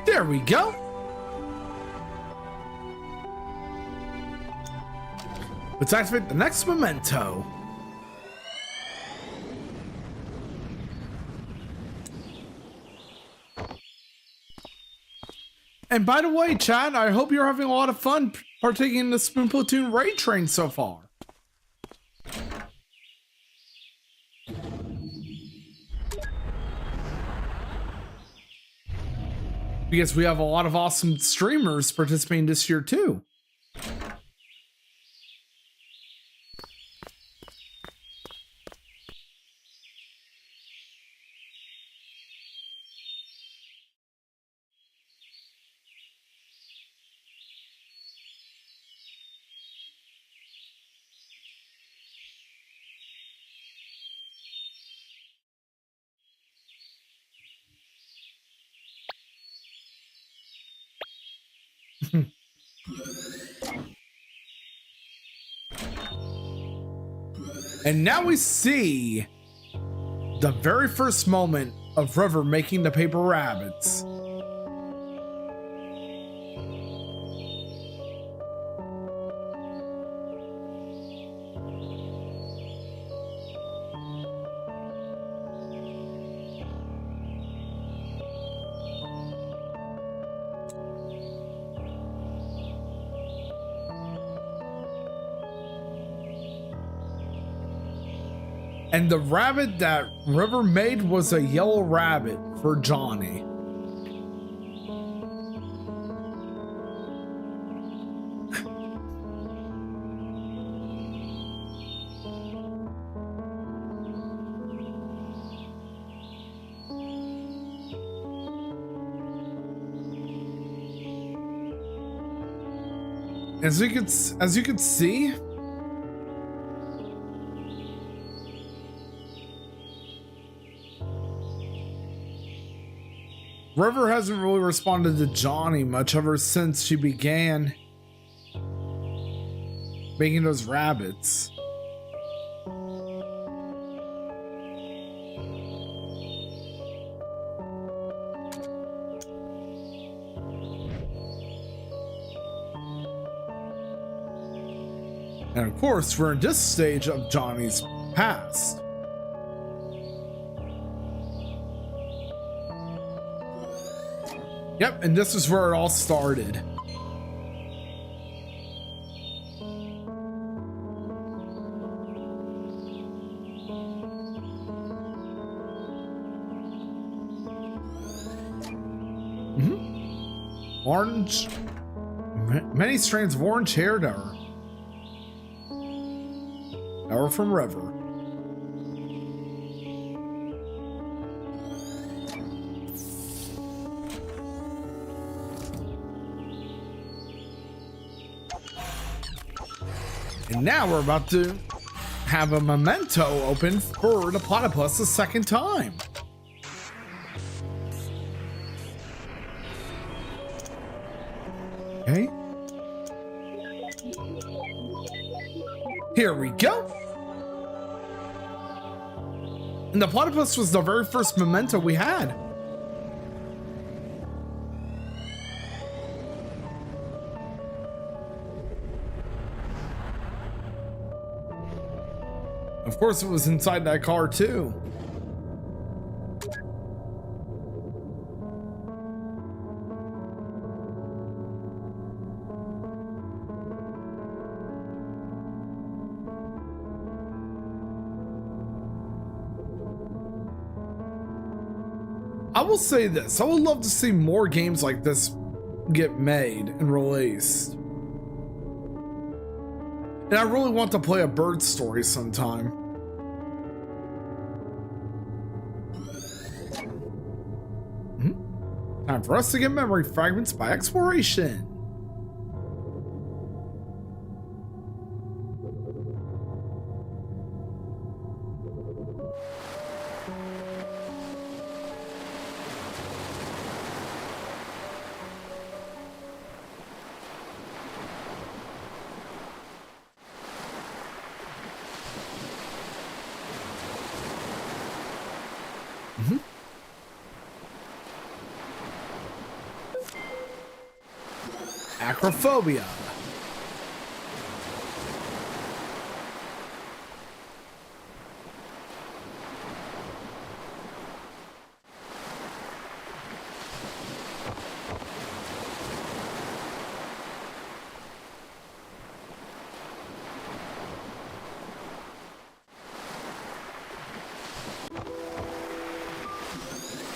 There we go. Let's activate the next memento. And by the way, chat, I hope you're having a lot of fun partaking in the Spoon Platoon raid train so far. Because we have a lot of awesome streamers participating this year too. And now we see the very first moment of River making the paper rabbits. And the rabbit that River made was a yellow rabbit for Johnny. As you can see, River hasn't really responded to Johnny much ever since she began making those rabbits. And of course, we're in this stage of Johnny's past. Yep, and this is where it all started. Orange. Many strands of orange hair to her from River. And now we're about to have a memento open for the platypus the second time. Okay. Here we go. And the platypus was the very first memento we had. Of course, it was inside that car too. I will say this, I would love to see more games like this get made and released. And I really want to play a bird story sometime. Time for us to get memory fragments by exploration. Acrophobia.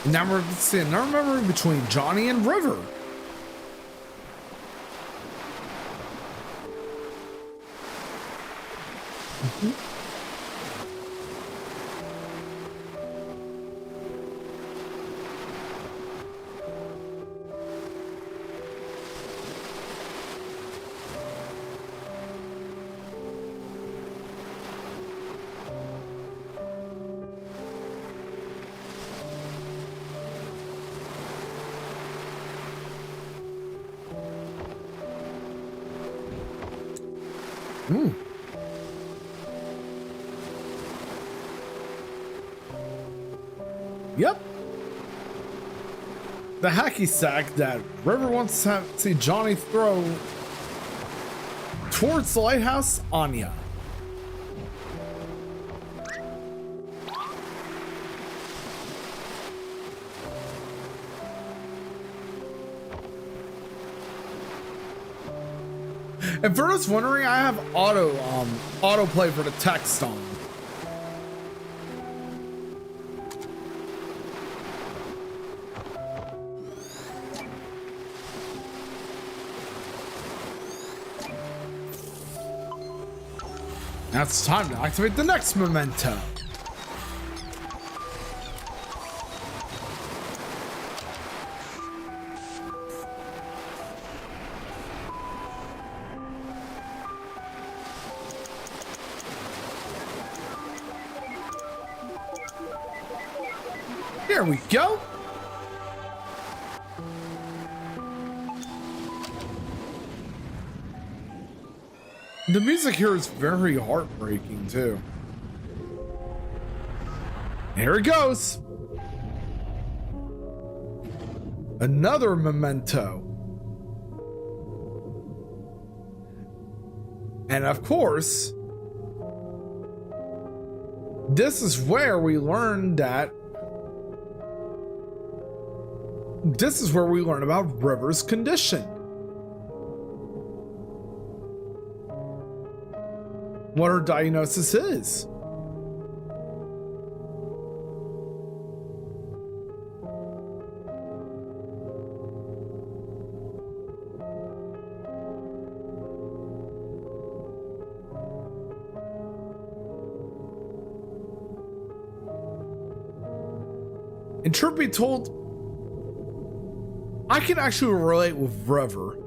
Now we're seeing another memory between Johnny and River. Yep. The hacky sack that River wants to see Johnny throw towards the lighthouse, Anya. And for those wondering, I have autoplay for the text on. Now it's time to activate the next memento. Here we go. The music here is very heartbreaking too. Here it goes. Another memento. And of course, this is where we learn that this is where we learn about River's condition. What her diagnosis is. And truth be told, I can actually relate with River.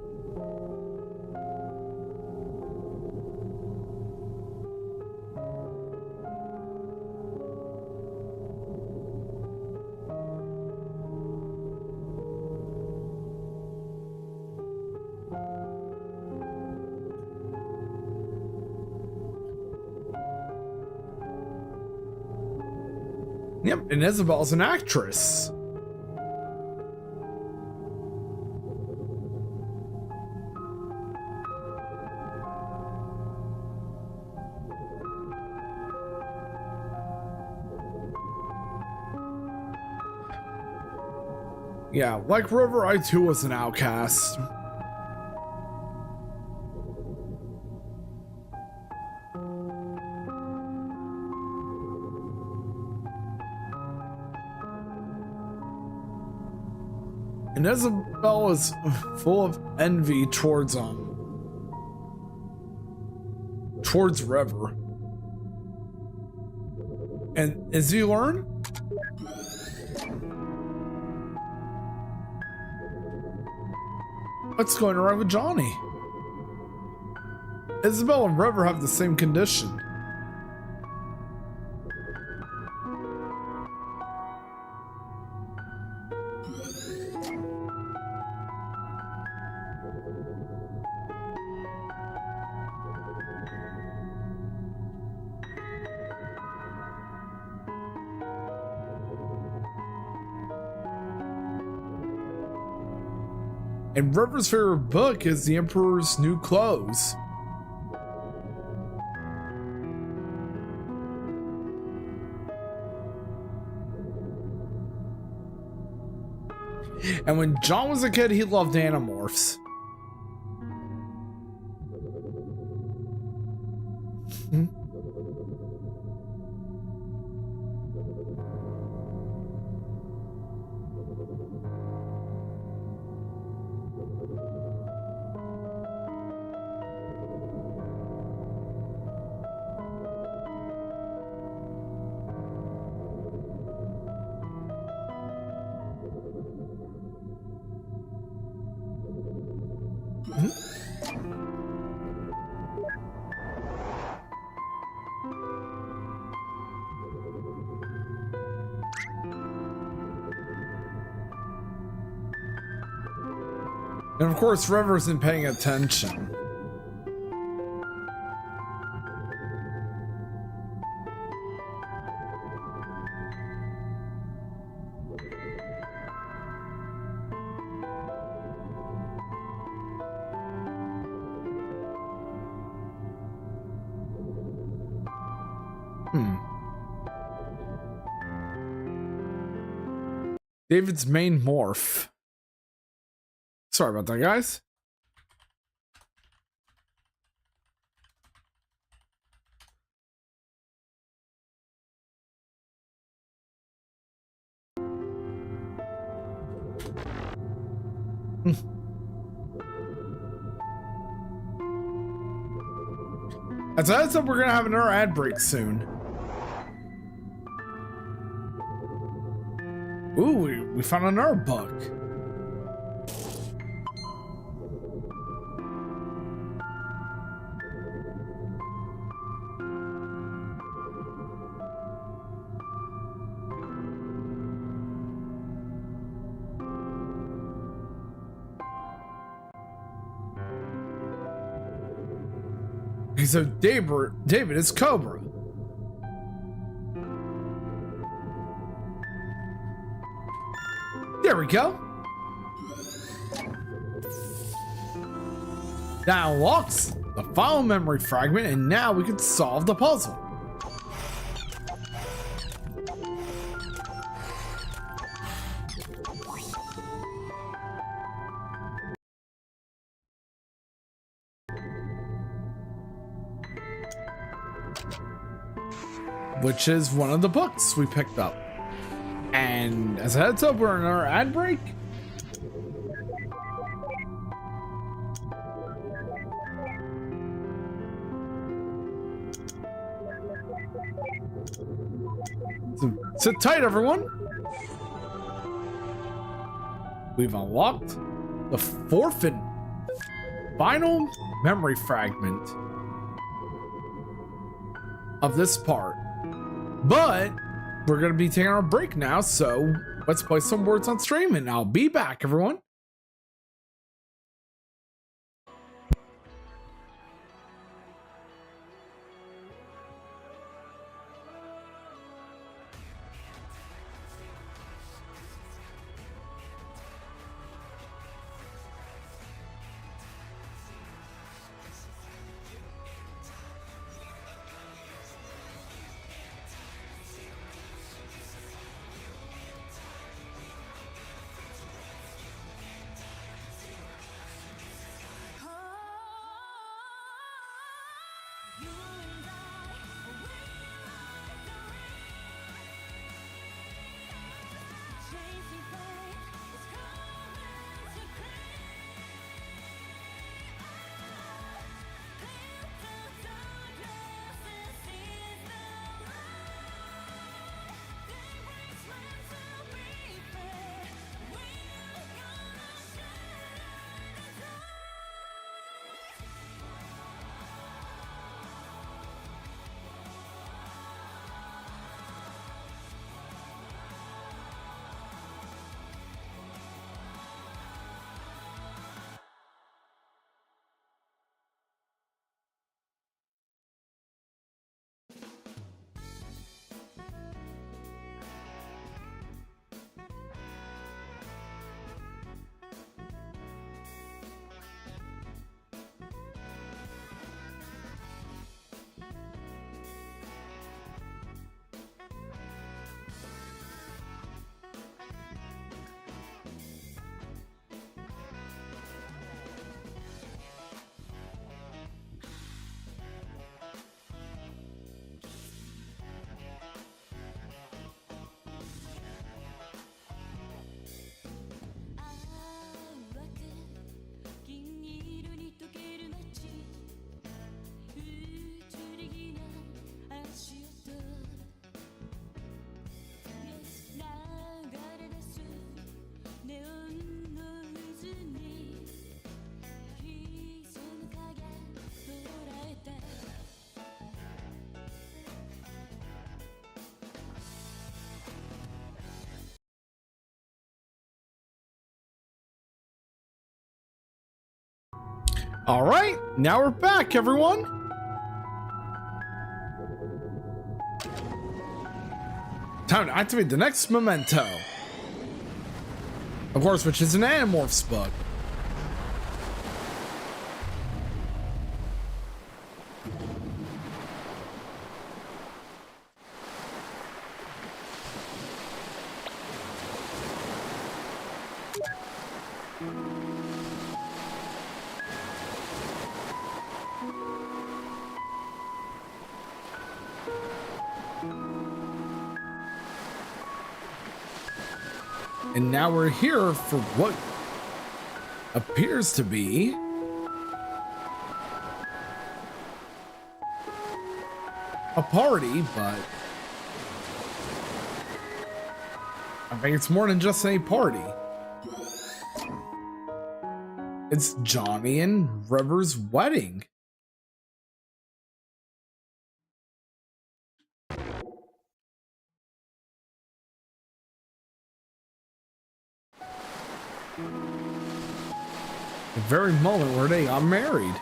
Yep, and Isabel's an actress. Yeah, like River, I too was an outcast. And Isabel is full of envy towards River. And as you learn, what's going on with Johnny? Isabel and River have the same condition. And River's favorite book is The Emperor's New Clothes. And when John was a kid, he loved Animorphs. And of course, River isn't paying attention. David's main morph. Sorry about that, guys. As I said, we're gonna have another ad break soon. Ooh, we found another book. Okay, so David is Cobra. There we go. That unlocks the final memory fragment, and now we can solve the puzzle. Which is one of the books we picked up. And as a heads up, we're in our ad break. So sit tight, everyone. we've unlocked the fourth and final memory fragment of this part. But we're going to be taking our break now, so let's play some words on stream, and I'll be back, everyone. All right, now we're back, everyone. Time to activate the next memento. Of course, which is an Animorphs book. And now we're here for what appears to be a party, but I think it's more than just a party. It's Johnny and River's wedding. The very moment where they got married.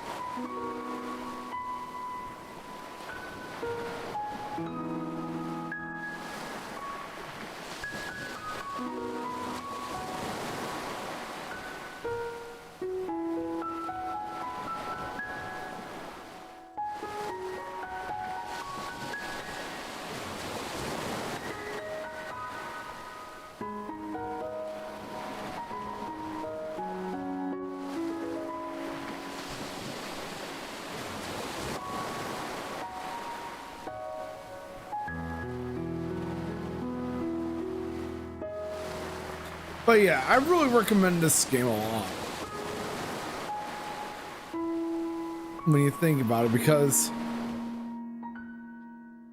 But yeah, I really recommend this game a lot. When you think about it, because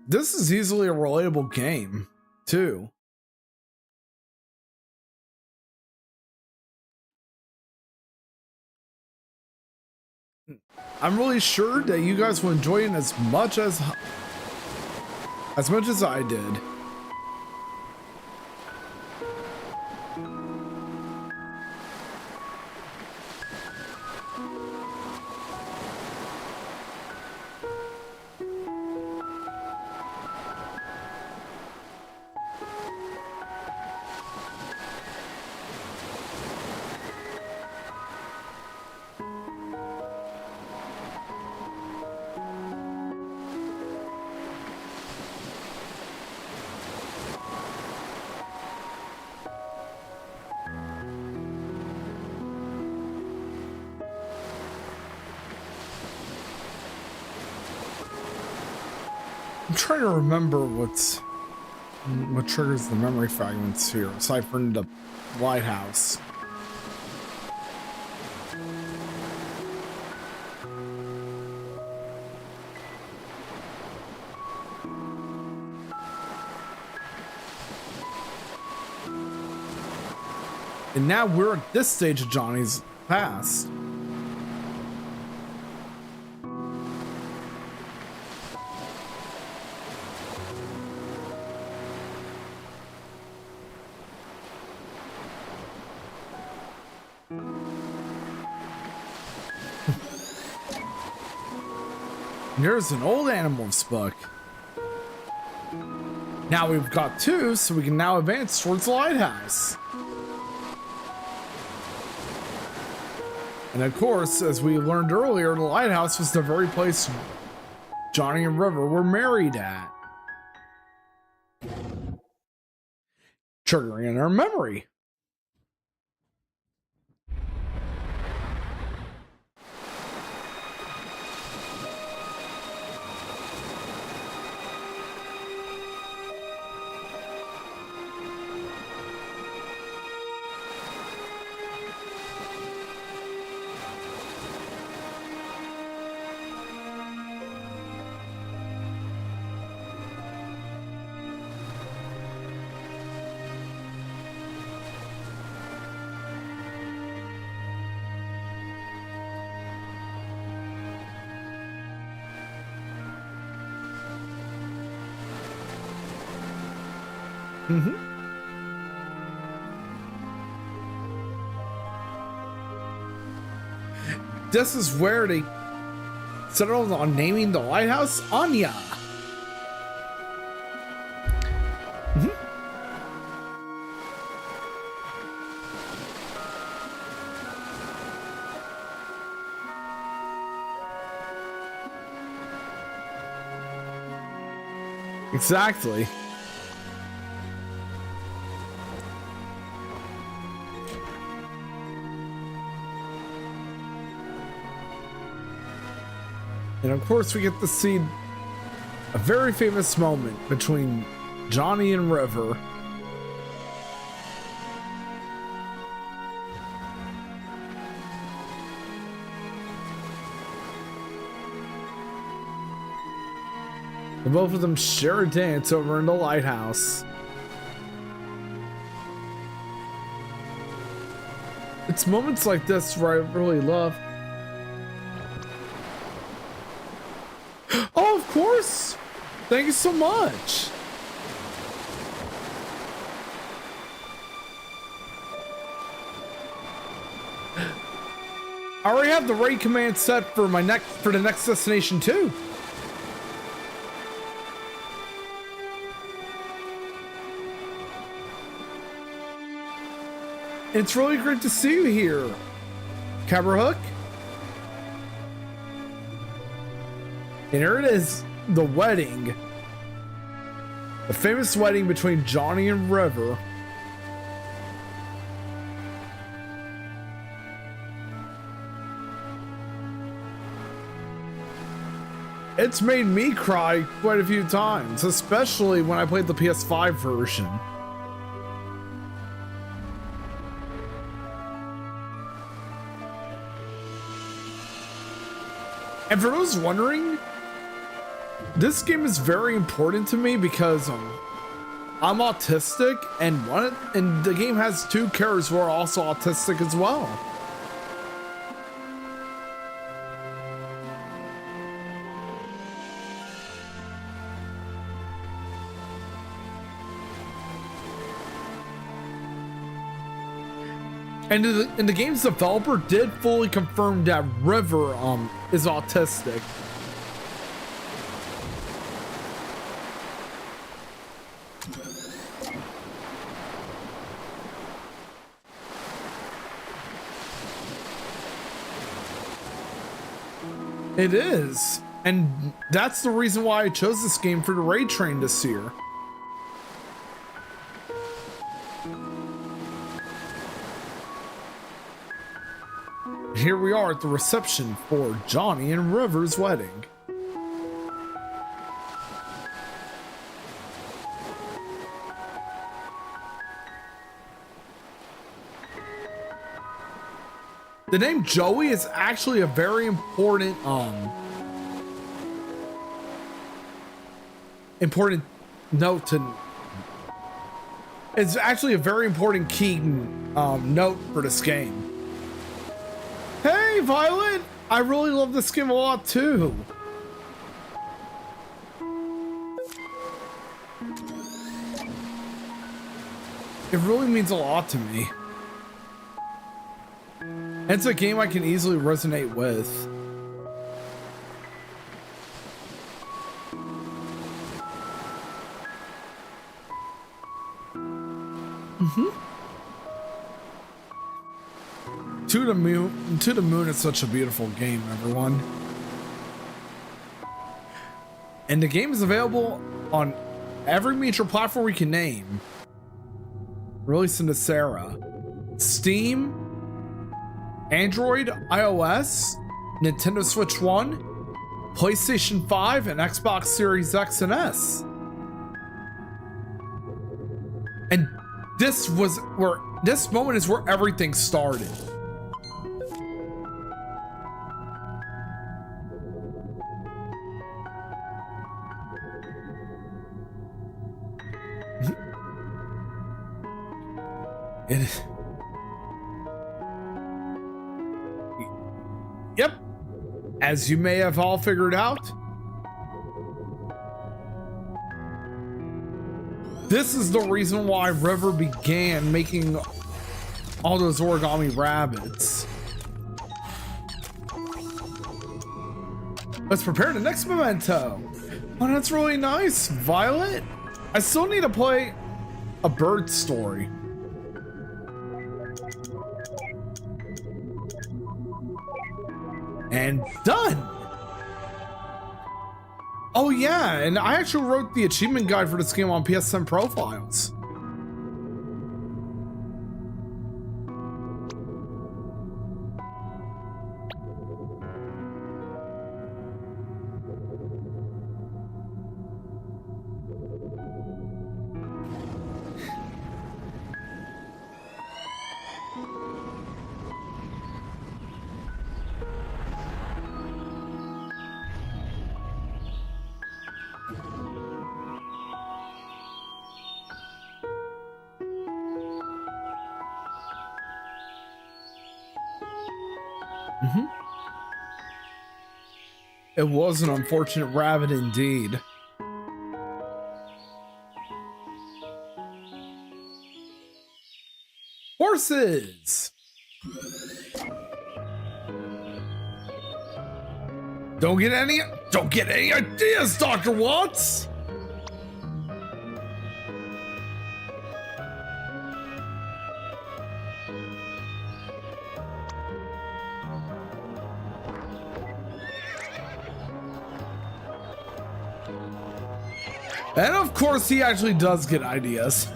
this is easily a relatable game, too. I'm really sure that you guys will enjoy it as much as I did. I'm trying to remember what triggers the memory fragments here, aside from the lighthouse. And now we're at this stage of Johnny's past. Here's an old animals book. Now we've got two, so we can now advance towards the lighthouse. And of course, as we learned earlier, the lighthouse was the very place Johnny and River were married at. Triggering in our memory. This is where they settled on naming the lighthouse Anya. Exactly. And of course, we get to see a very famous moment between Johnny and River. And both of them share a dance over in the lighthouse. It's moments like this where I really love. Oh, of course! Thank you so much! I already have the raid command set for the next destination too. It's really great to see you here, Cabrahook. And here it is, the wedding. The famous wedding between Johnny and River. It's made me cry quite a few times, especially when I played the PS5 version. And for those wondering, this game is very important to me because I'm autistic, and the game has two characters who are also autistic as well. And the game's developer did fully confirm that River is autistic. It is, and that's the reason why I chose this game for the raid train this year. Here we are at the reception for Johnny and River's wedding. The name Joey is actually a very important note to. It's actually a very important key note for this game. Hey, Violet! I really love this game a lot too. It really means a lot to me. It's a game I can easily resonate with. To the Moon is such a beautiful game, everyone. And the game is available on every major platform we can name. Released in Sarah, Steam, Android, iOS, Nintendo Switch 1, PlayStation 5, and Xbox Series X and S. And this moment is where everything started. Yep. As you may have all figured out, this is the reason why River began making all those origami rabbits. Let's prepare the next memento. Oh, that's really nice, Violet. I still need to play a bird story. And done. Oh yeah, and I actually wrote the achievement guide for this game on PSN profiles. It was an unfortunate rabbit indeed. Horses! Don't get any ideas, Dr. Watts! And of course, he actually does get ideas.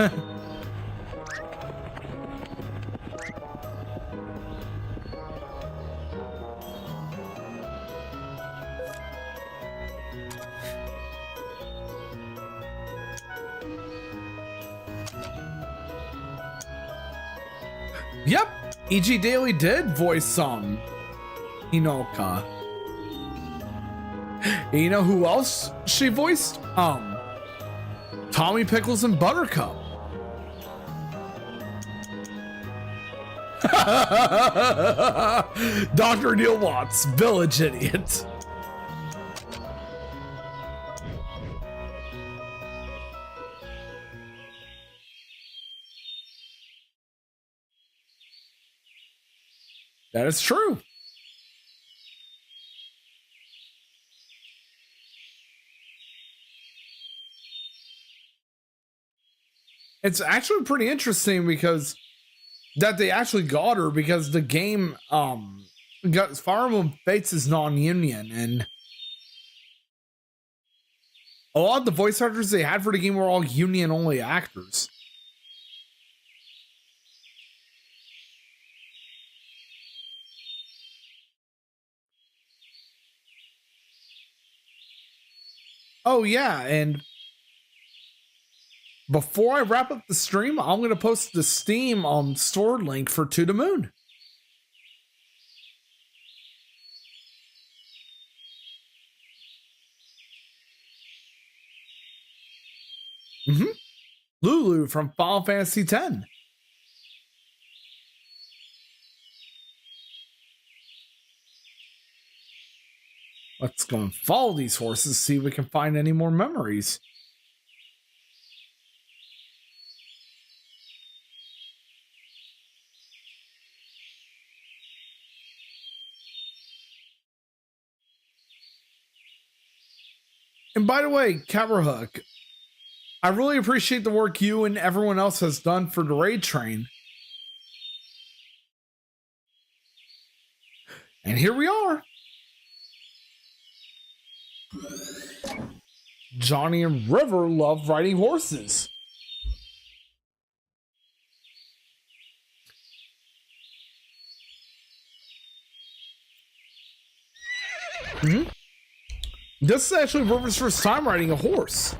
Yep, EG Daily did voice some Hinoka. And you know who else she voiced? Tommy Pickles and Buttercup. Dr. Neil Watts, village idiot. That is true. It's actually pretty interesting because that they actually got her, because the game got Fire Emblem Fates is non-union, and a lot of the voice actors they had for the game were all union only actors. Oh yeah, and before I wrap up the stream, I'm gonna post the Steam store link for To the Moon. Mm-hmm. Lulu from Final Fantasy X. Let's go and follow these horses, see if we can find any more memories. And by the way, Camerhook, I really appreciate the work you and everyone else has done for the raid train. And here we are. Johnny and River love riding horses. Mm-hmm. This is actually River's first time riding a horse.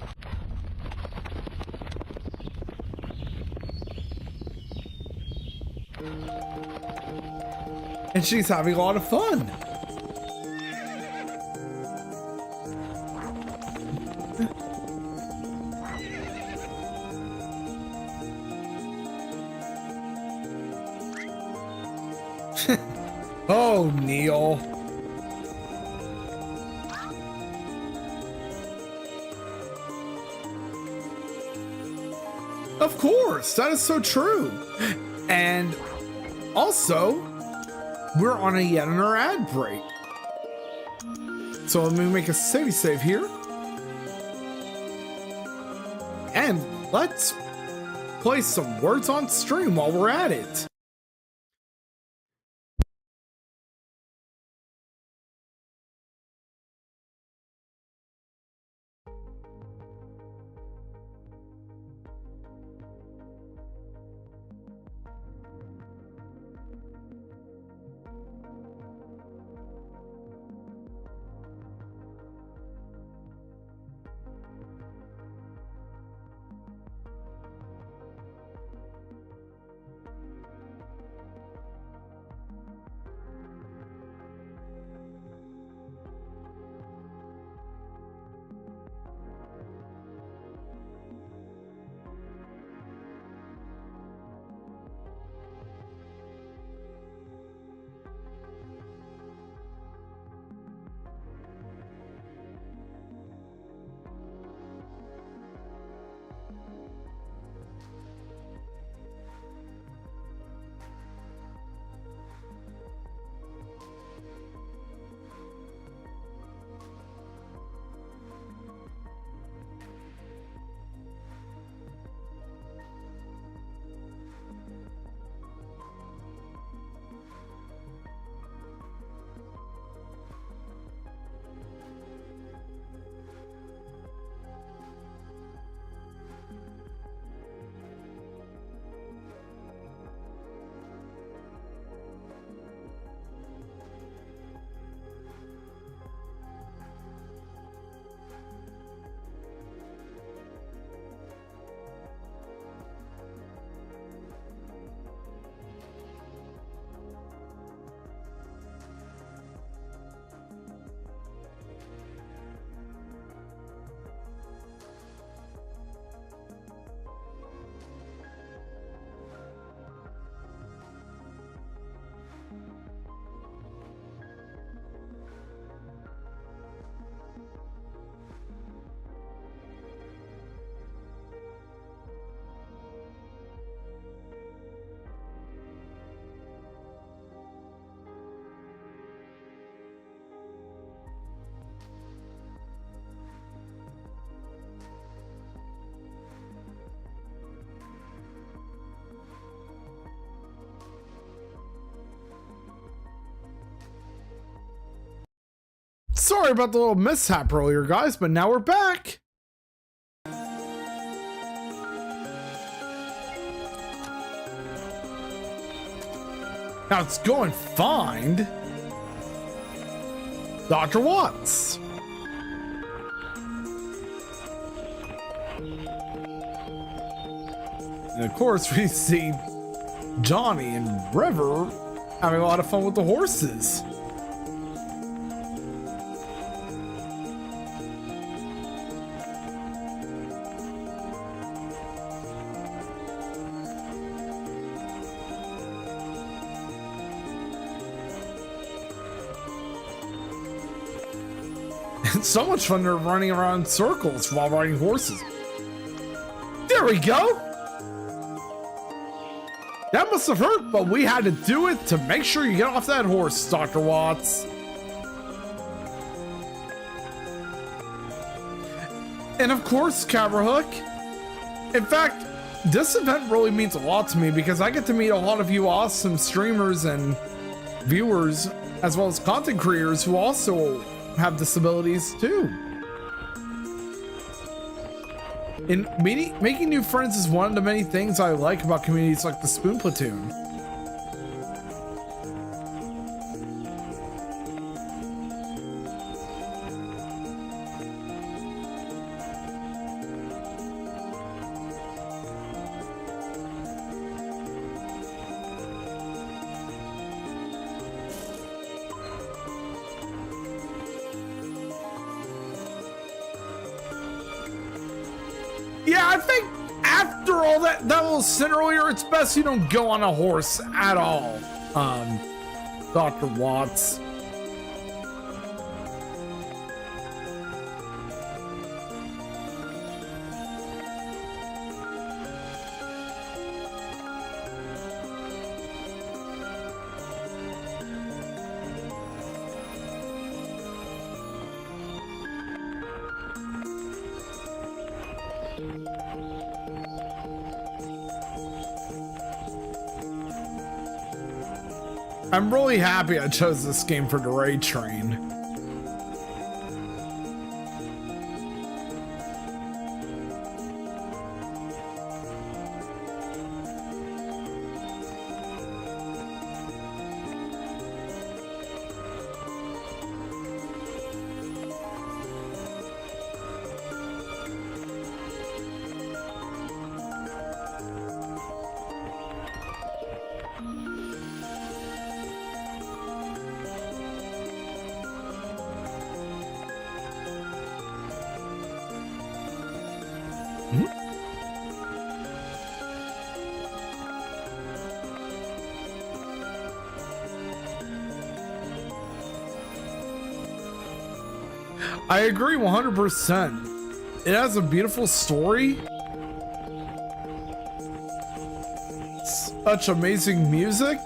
And she's having a lot of fun. Oh, Neil. Of course, that is so true. And also, we're on yet another ad break. So let me make a save here. And let's play some words on stream while we're at it. Sorry about the little mishap earlier, guys, but now we're back. Now let's go and find Dr. Watts. And of course, we see Johnny and River having a lot of fun with the horses. It's so much fun they're running around in circles while riding horses. There we go. That must have hurt, but we had to do it to make sure you get off that horse, Dr. Watts. And of course, Camera Hook. In fact, this event really means a lot to me because I get to meet a lot of you awesome streamers and viewers, as well as content creators who also have disabilities too. And making new friends is one of the many things I like about communities like the Spoon Platoon. Yeah, I think after all that little sin earlier, it's best you don't go on a horse at all, Dr. Watts. I'm really happy I chose this game for the raid train. I agree 100%. It has a beautiful story. Such amazing music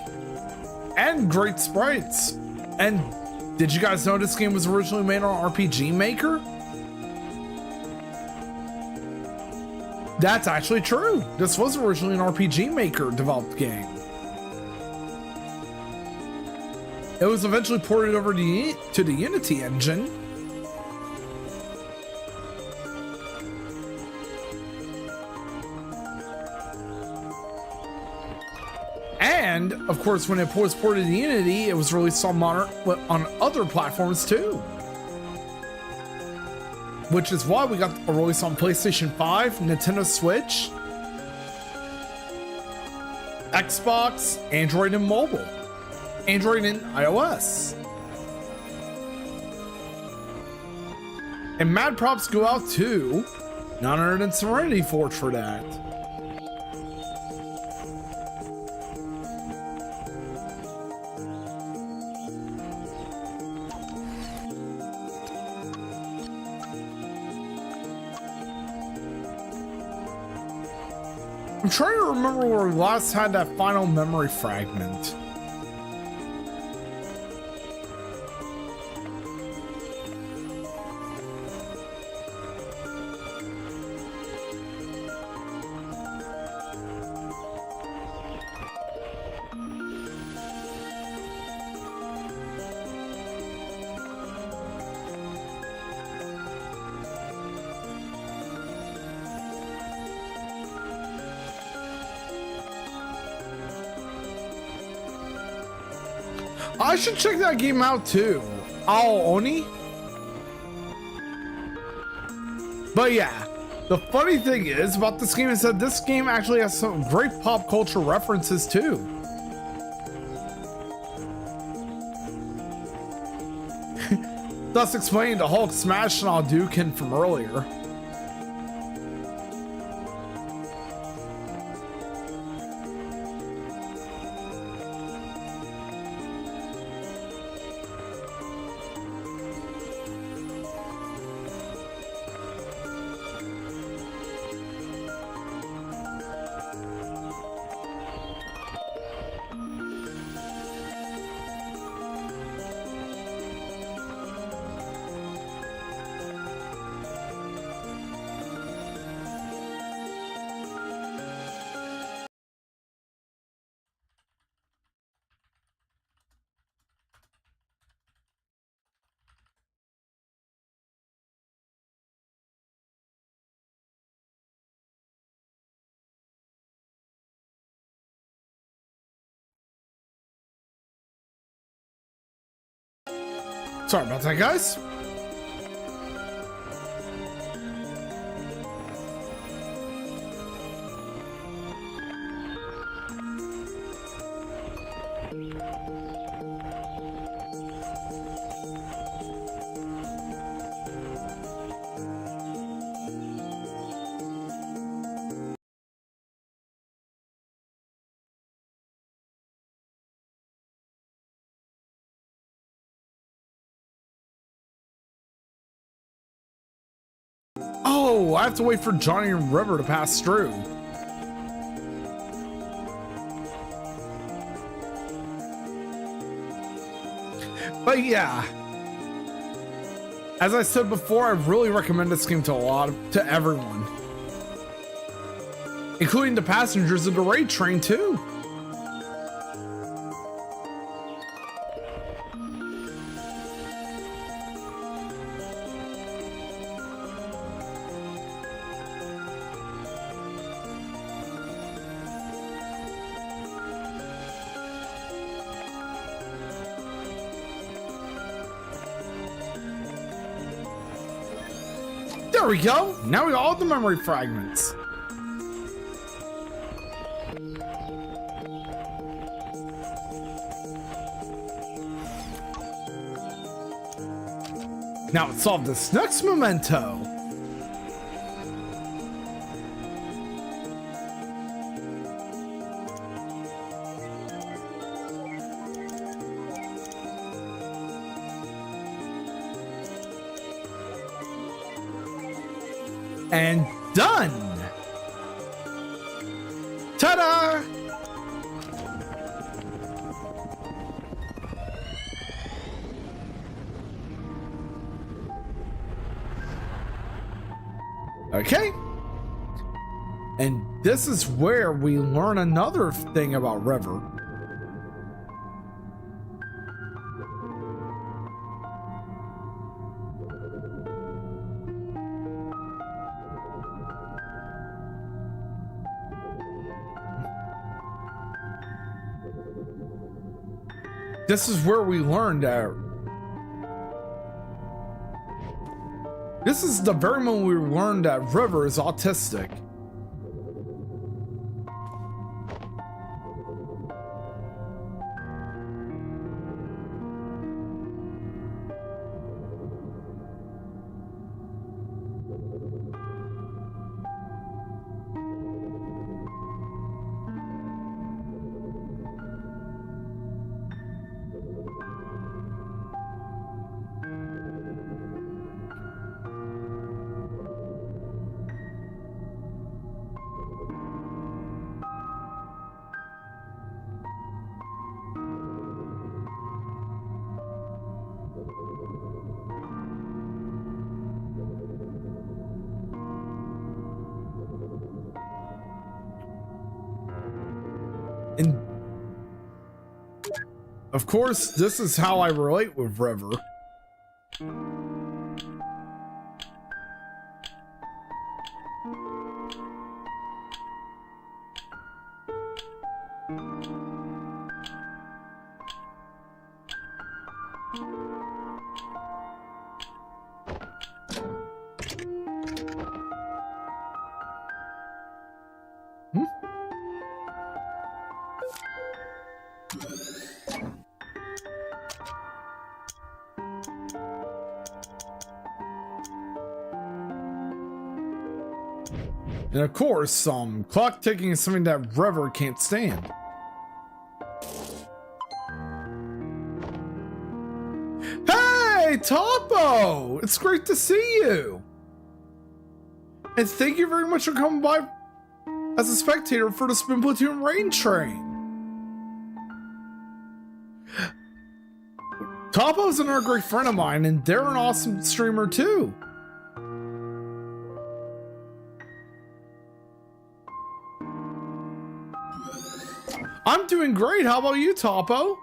and great sprites. And did you guys know this game was originally made on RPG Maker? That's actually true. This was originally an RPG Maker developed game. It was eventually ported over to the Unity engine. And of course, when it was ported to Unity, it was released on other platforms too. Which is why we got a release on PlayStation 5, Nintendo Switch, Xbox, Android and mobile, Android and iOS. And mad props go out to None and Serenity Forge for that. I'm trying to remember where we last had that final memory fragment. I should check that game out too. Ao Oni. But yeah, the funny thing is about this game is that this game actually has some great pop culture references too. Thus explaining the Hulk smash and Hadouken from earlier. Sorry about that, guys. Oh, I have to wait for Johnny and River to pass through. But yeah, as I said before, I really recommend this game to everyone, including the passengers of the raid train too. There we go. Now we got all the memory fragments. Now let's solve this next memento. And done. Ta-da! Okay. And this is where we learn another thing about River. This is where we learned that. This is the very moment we learned that River is autistic. And of course, this is how I relate with River. And of course, clock ticking is something that River can't stand. Hey, Topo! It's great to see you! And thank you very much for coming by as a spectator for the Spoon Platoon Rain Train. Topo's another great friend of mine, and they're an awesome streamer too. I'm doing great. How about you, Topo?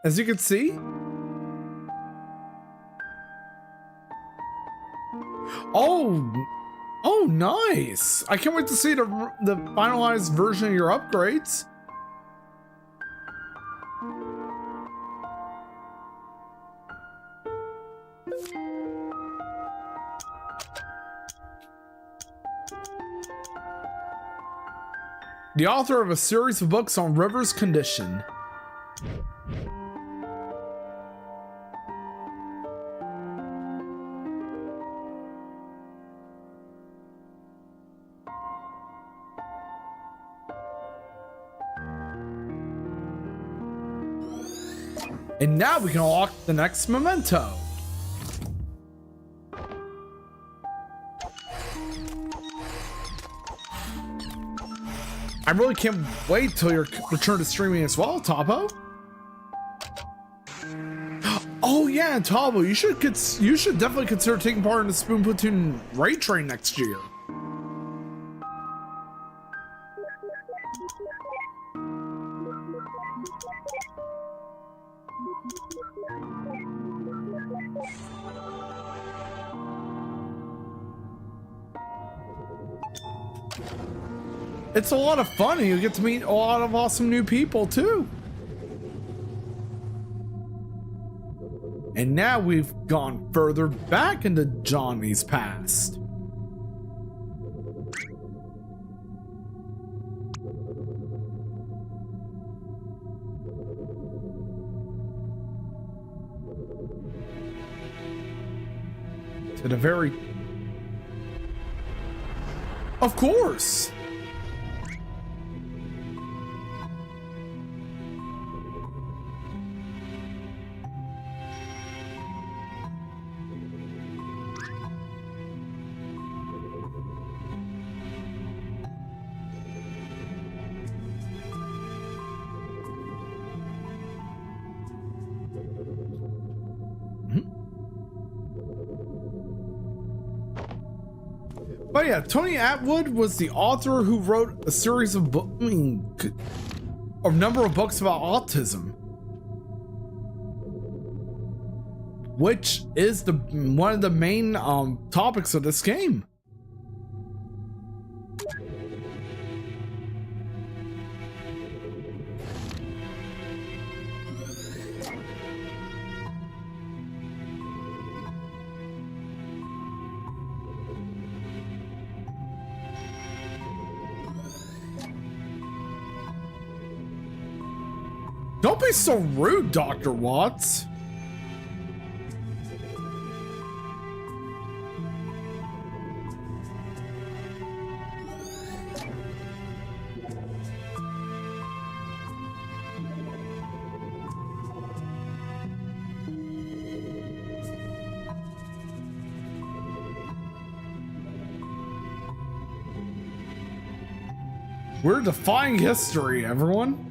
As you can see. Oh, nice. I can't wait to see the finalized version of your upgrades. The author of a series of books on River's condition. And now we can unlock the next memento. I really can't wait till your return to streaming as well, Topo. Oh yeah, Topo, you should definitely consider taking part in the Spoon Platoon Raid Train next year. It's a lot of fun, and you get to meet a lot of awesome new people too. And now we've gone further back into Johnny's past. To the very... Of course! But yeah, Tony Atwood was the author who wrote a series of a number of books about autism, which is one of the main topics of this game. Don't be so rude, Dr. Watts. We're defying history, everyone.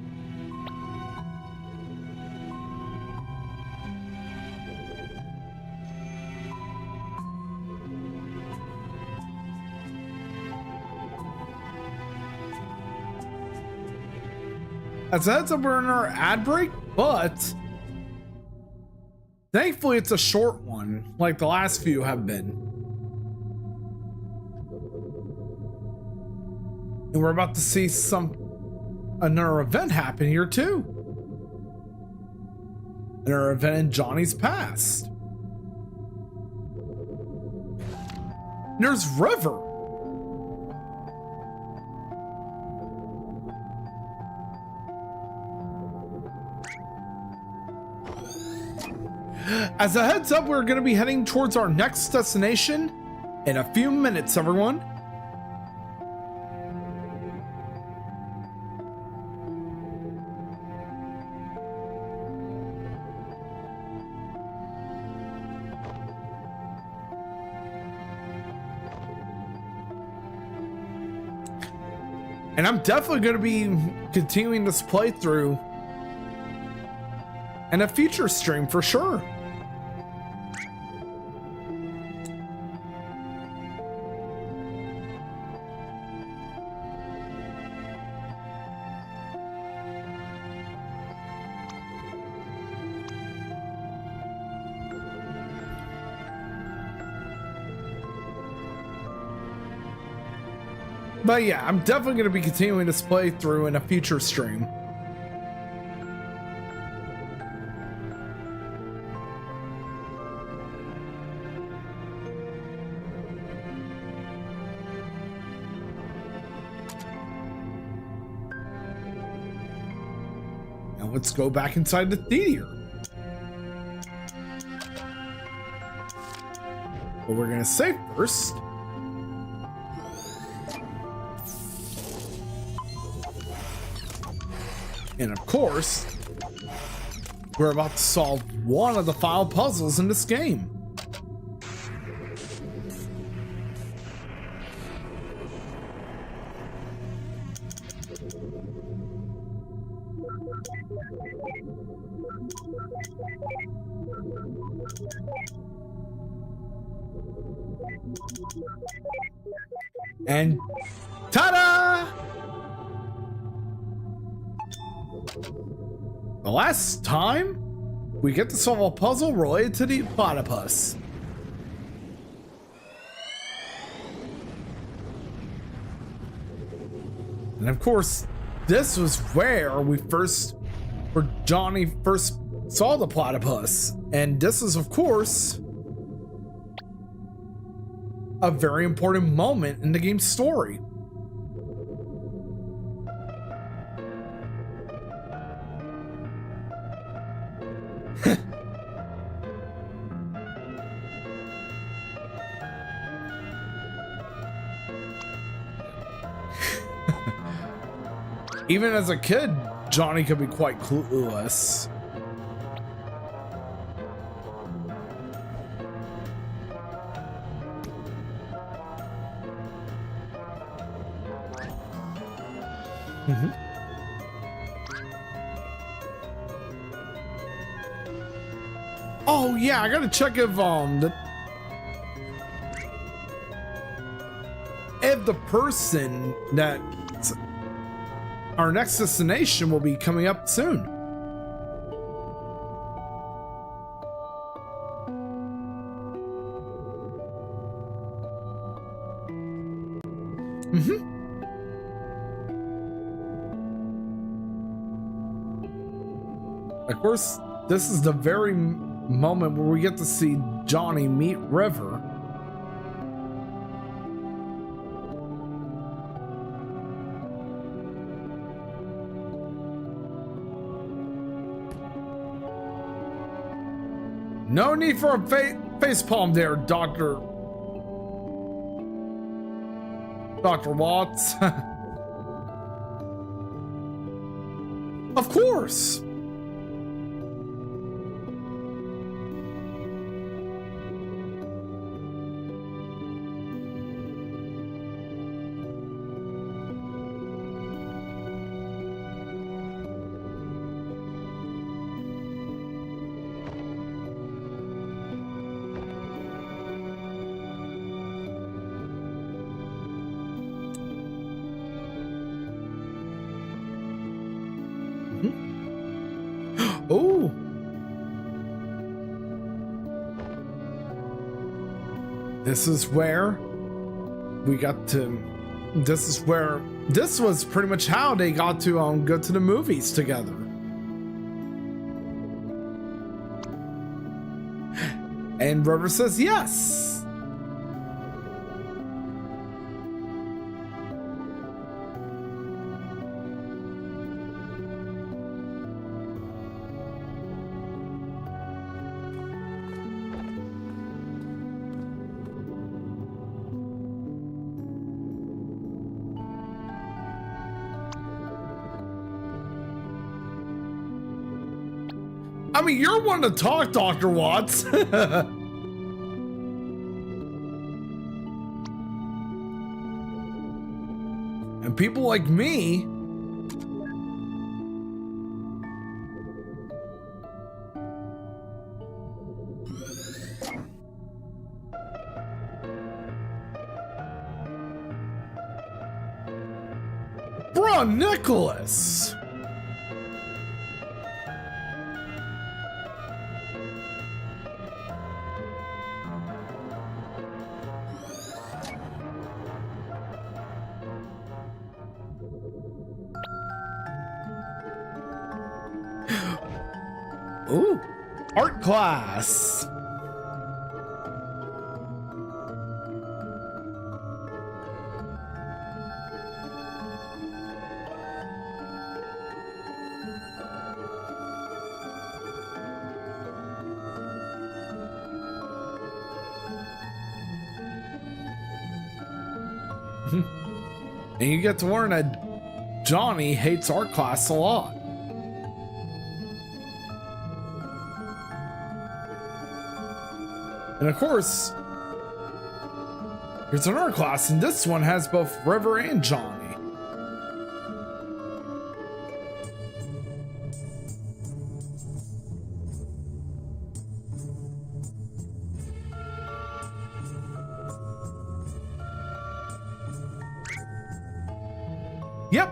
As a heads up, we're in our ad break, but thankfully it's a short one, like the last few have been. And we're about to see another event happen here too. Another event in Johnny's past. There's River. As a heads up, we're going to be heading towards our next destination in a few minutes, everyone. And I'm definitely going to be continuing this playthrough in a future stream for sure. But yeah, I'm definitely going to be continuing this playthrough in a future stream. Now let's go back inside the theater. What we're going to say first. And of course, we're about to solve one of the file puzzles in this game. And ta-da! The last time, we get to solve a puzzle related to the platypus. And of course, this was where Johnny first saw the platypus. And this is, of course, a very important moment in the game's story. Even as a kid, Johnny could be quite clueless. Oh yeah, I gotta check if the person that our next destination will be coming up soon. Of course, this is the very moment where we get to see Johnny meet River. No need for a facepalm there, Dr. Watts. Of course. Oh. This is where we got to. This was pretty much how they got to go to the movies together. And River says yes. I mean, you're one to talk, Dr. Watts. And people like me Bro, Nicholas. Ooh, art class. And you get to learn that Johnny hates art class a lot. And of course, here's an art class, and this one has both River and Johnny. Yep.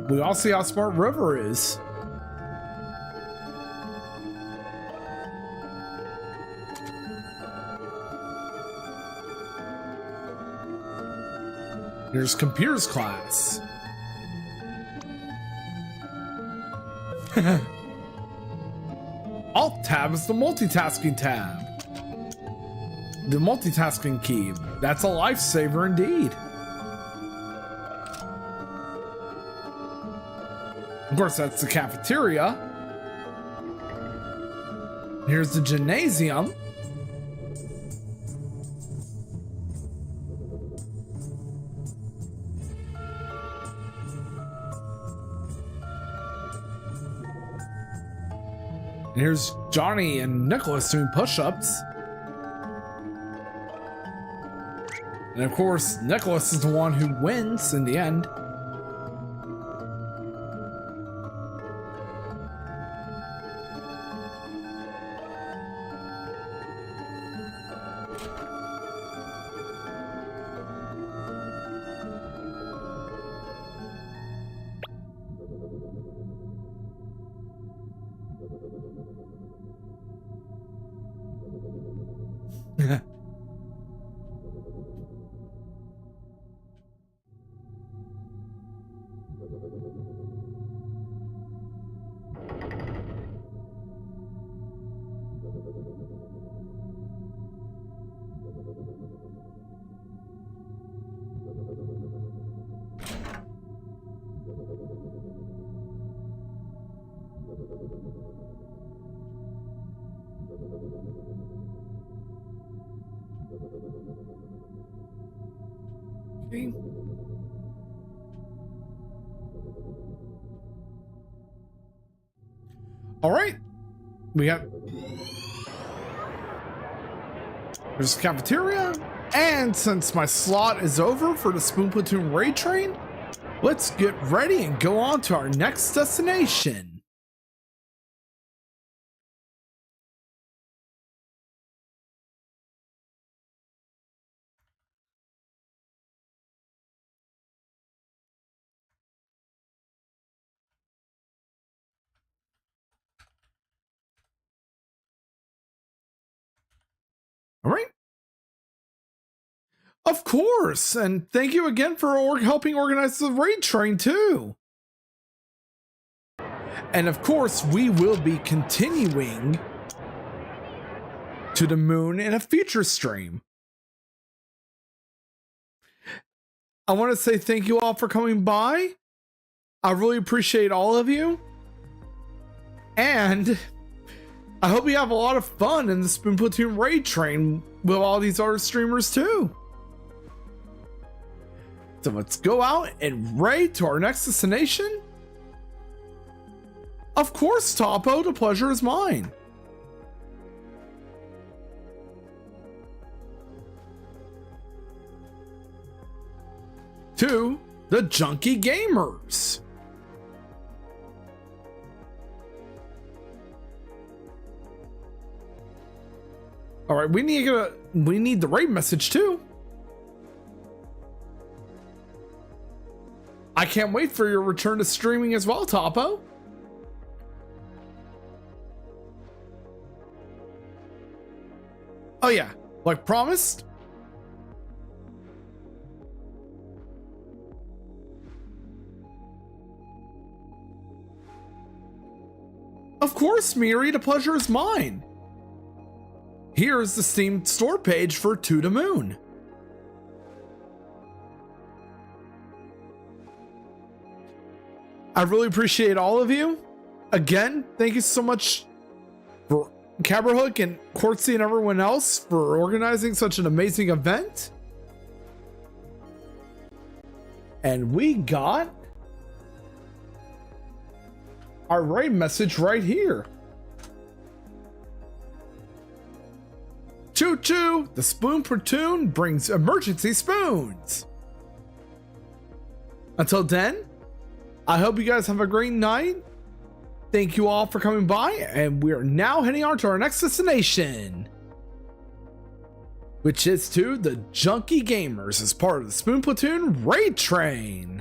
We all see how smart River is. Here's computers class. Alt tab is the multitasking tab. The multitasking key. That's a lifesaver indeed. Of course, that's the cafeteria. Here's the gymnasium. And here's Johnny and Nicholas doing push-ups. And of course, Nicholas is the one who wins in the end. All right, we got there's the cafeteria, and since my slot is over for the Spoon Platoon raid train, let's get ready and go on to our next destination. All right. Of course, and thank you again for helping organize the raid train too. And of course, we will be continuing to the moon in a future stream. I want to say thank you all for coming by. I really appreciate all of you. And I hope you have a lot of fun in the Spoon Platoon raid train with all these other streamers too. So let's go out and raid to our next destination. Of course, Topo, the pleasure is mine. To the Junkie Gamers. All right, we need the raid message too. I can't wait for your return to streaming as well, Topo. Oh yeah, like promised. Of course, Miri, the pleasure is mine. Here's the Steam store page for To the Moon. I really appreciate all of you. Again, thank you so much for Cabrahook and Quartzy and everyone else for organizing such an amazing event. And we got our raid message right here. Choo choo, the Spoon Platoon brings emergency spoons. Until then, I hope you guys have a great night. Thank you all for coming by, and we are now heading on to our next destination, which is to the Junkie Gamers as part of the Spoon Platoon raid train.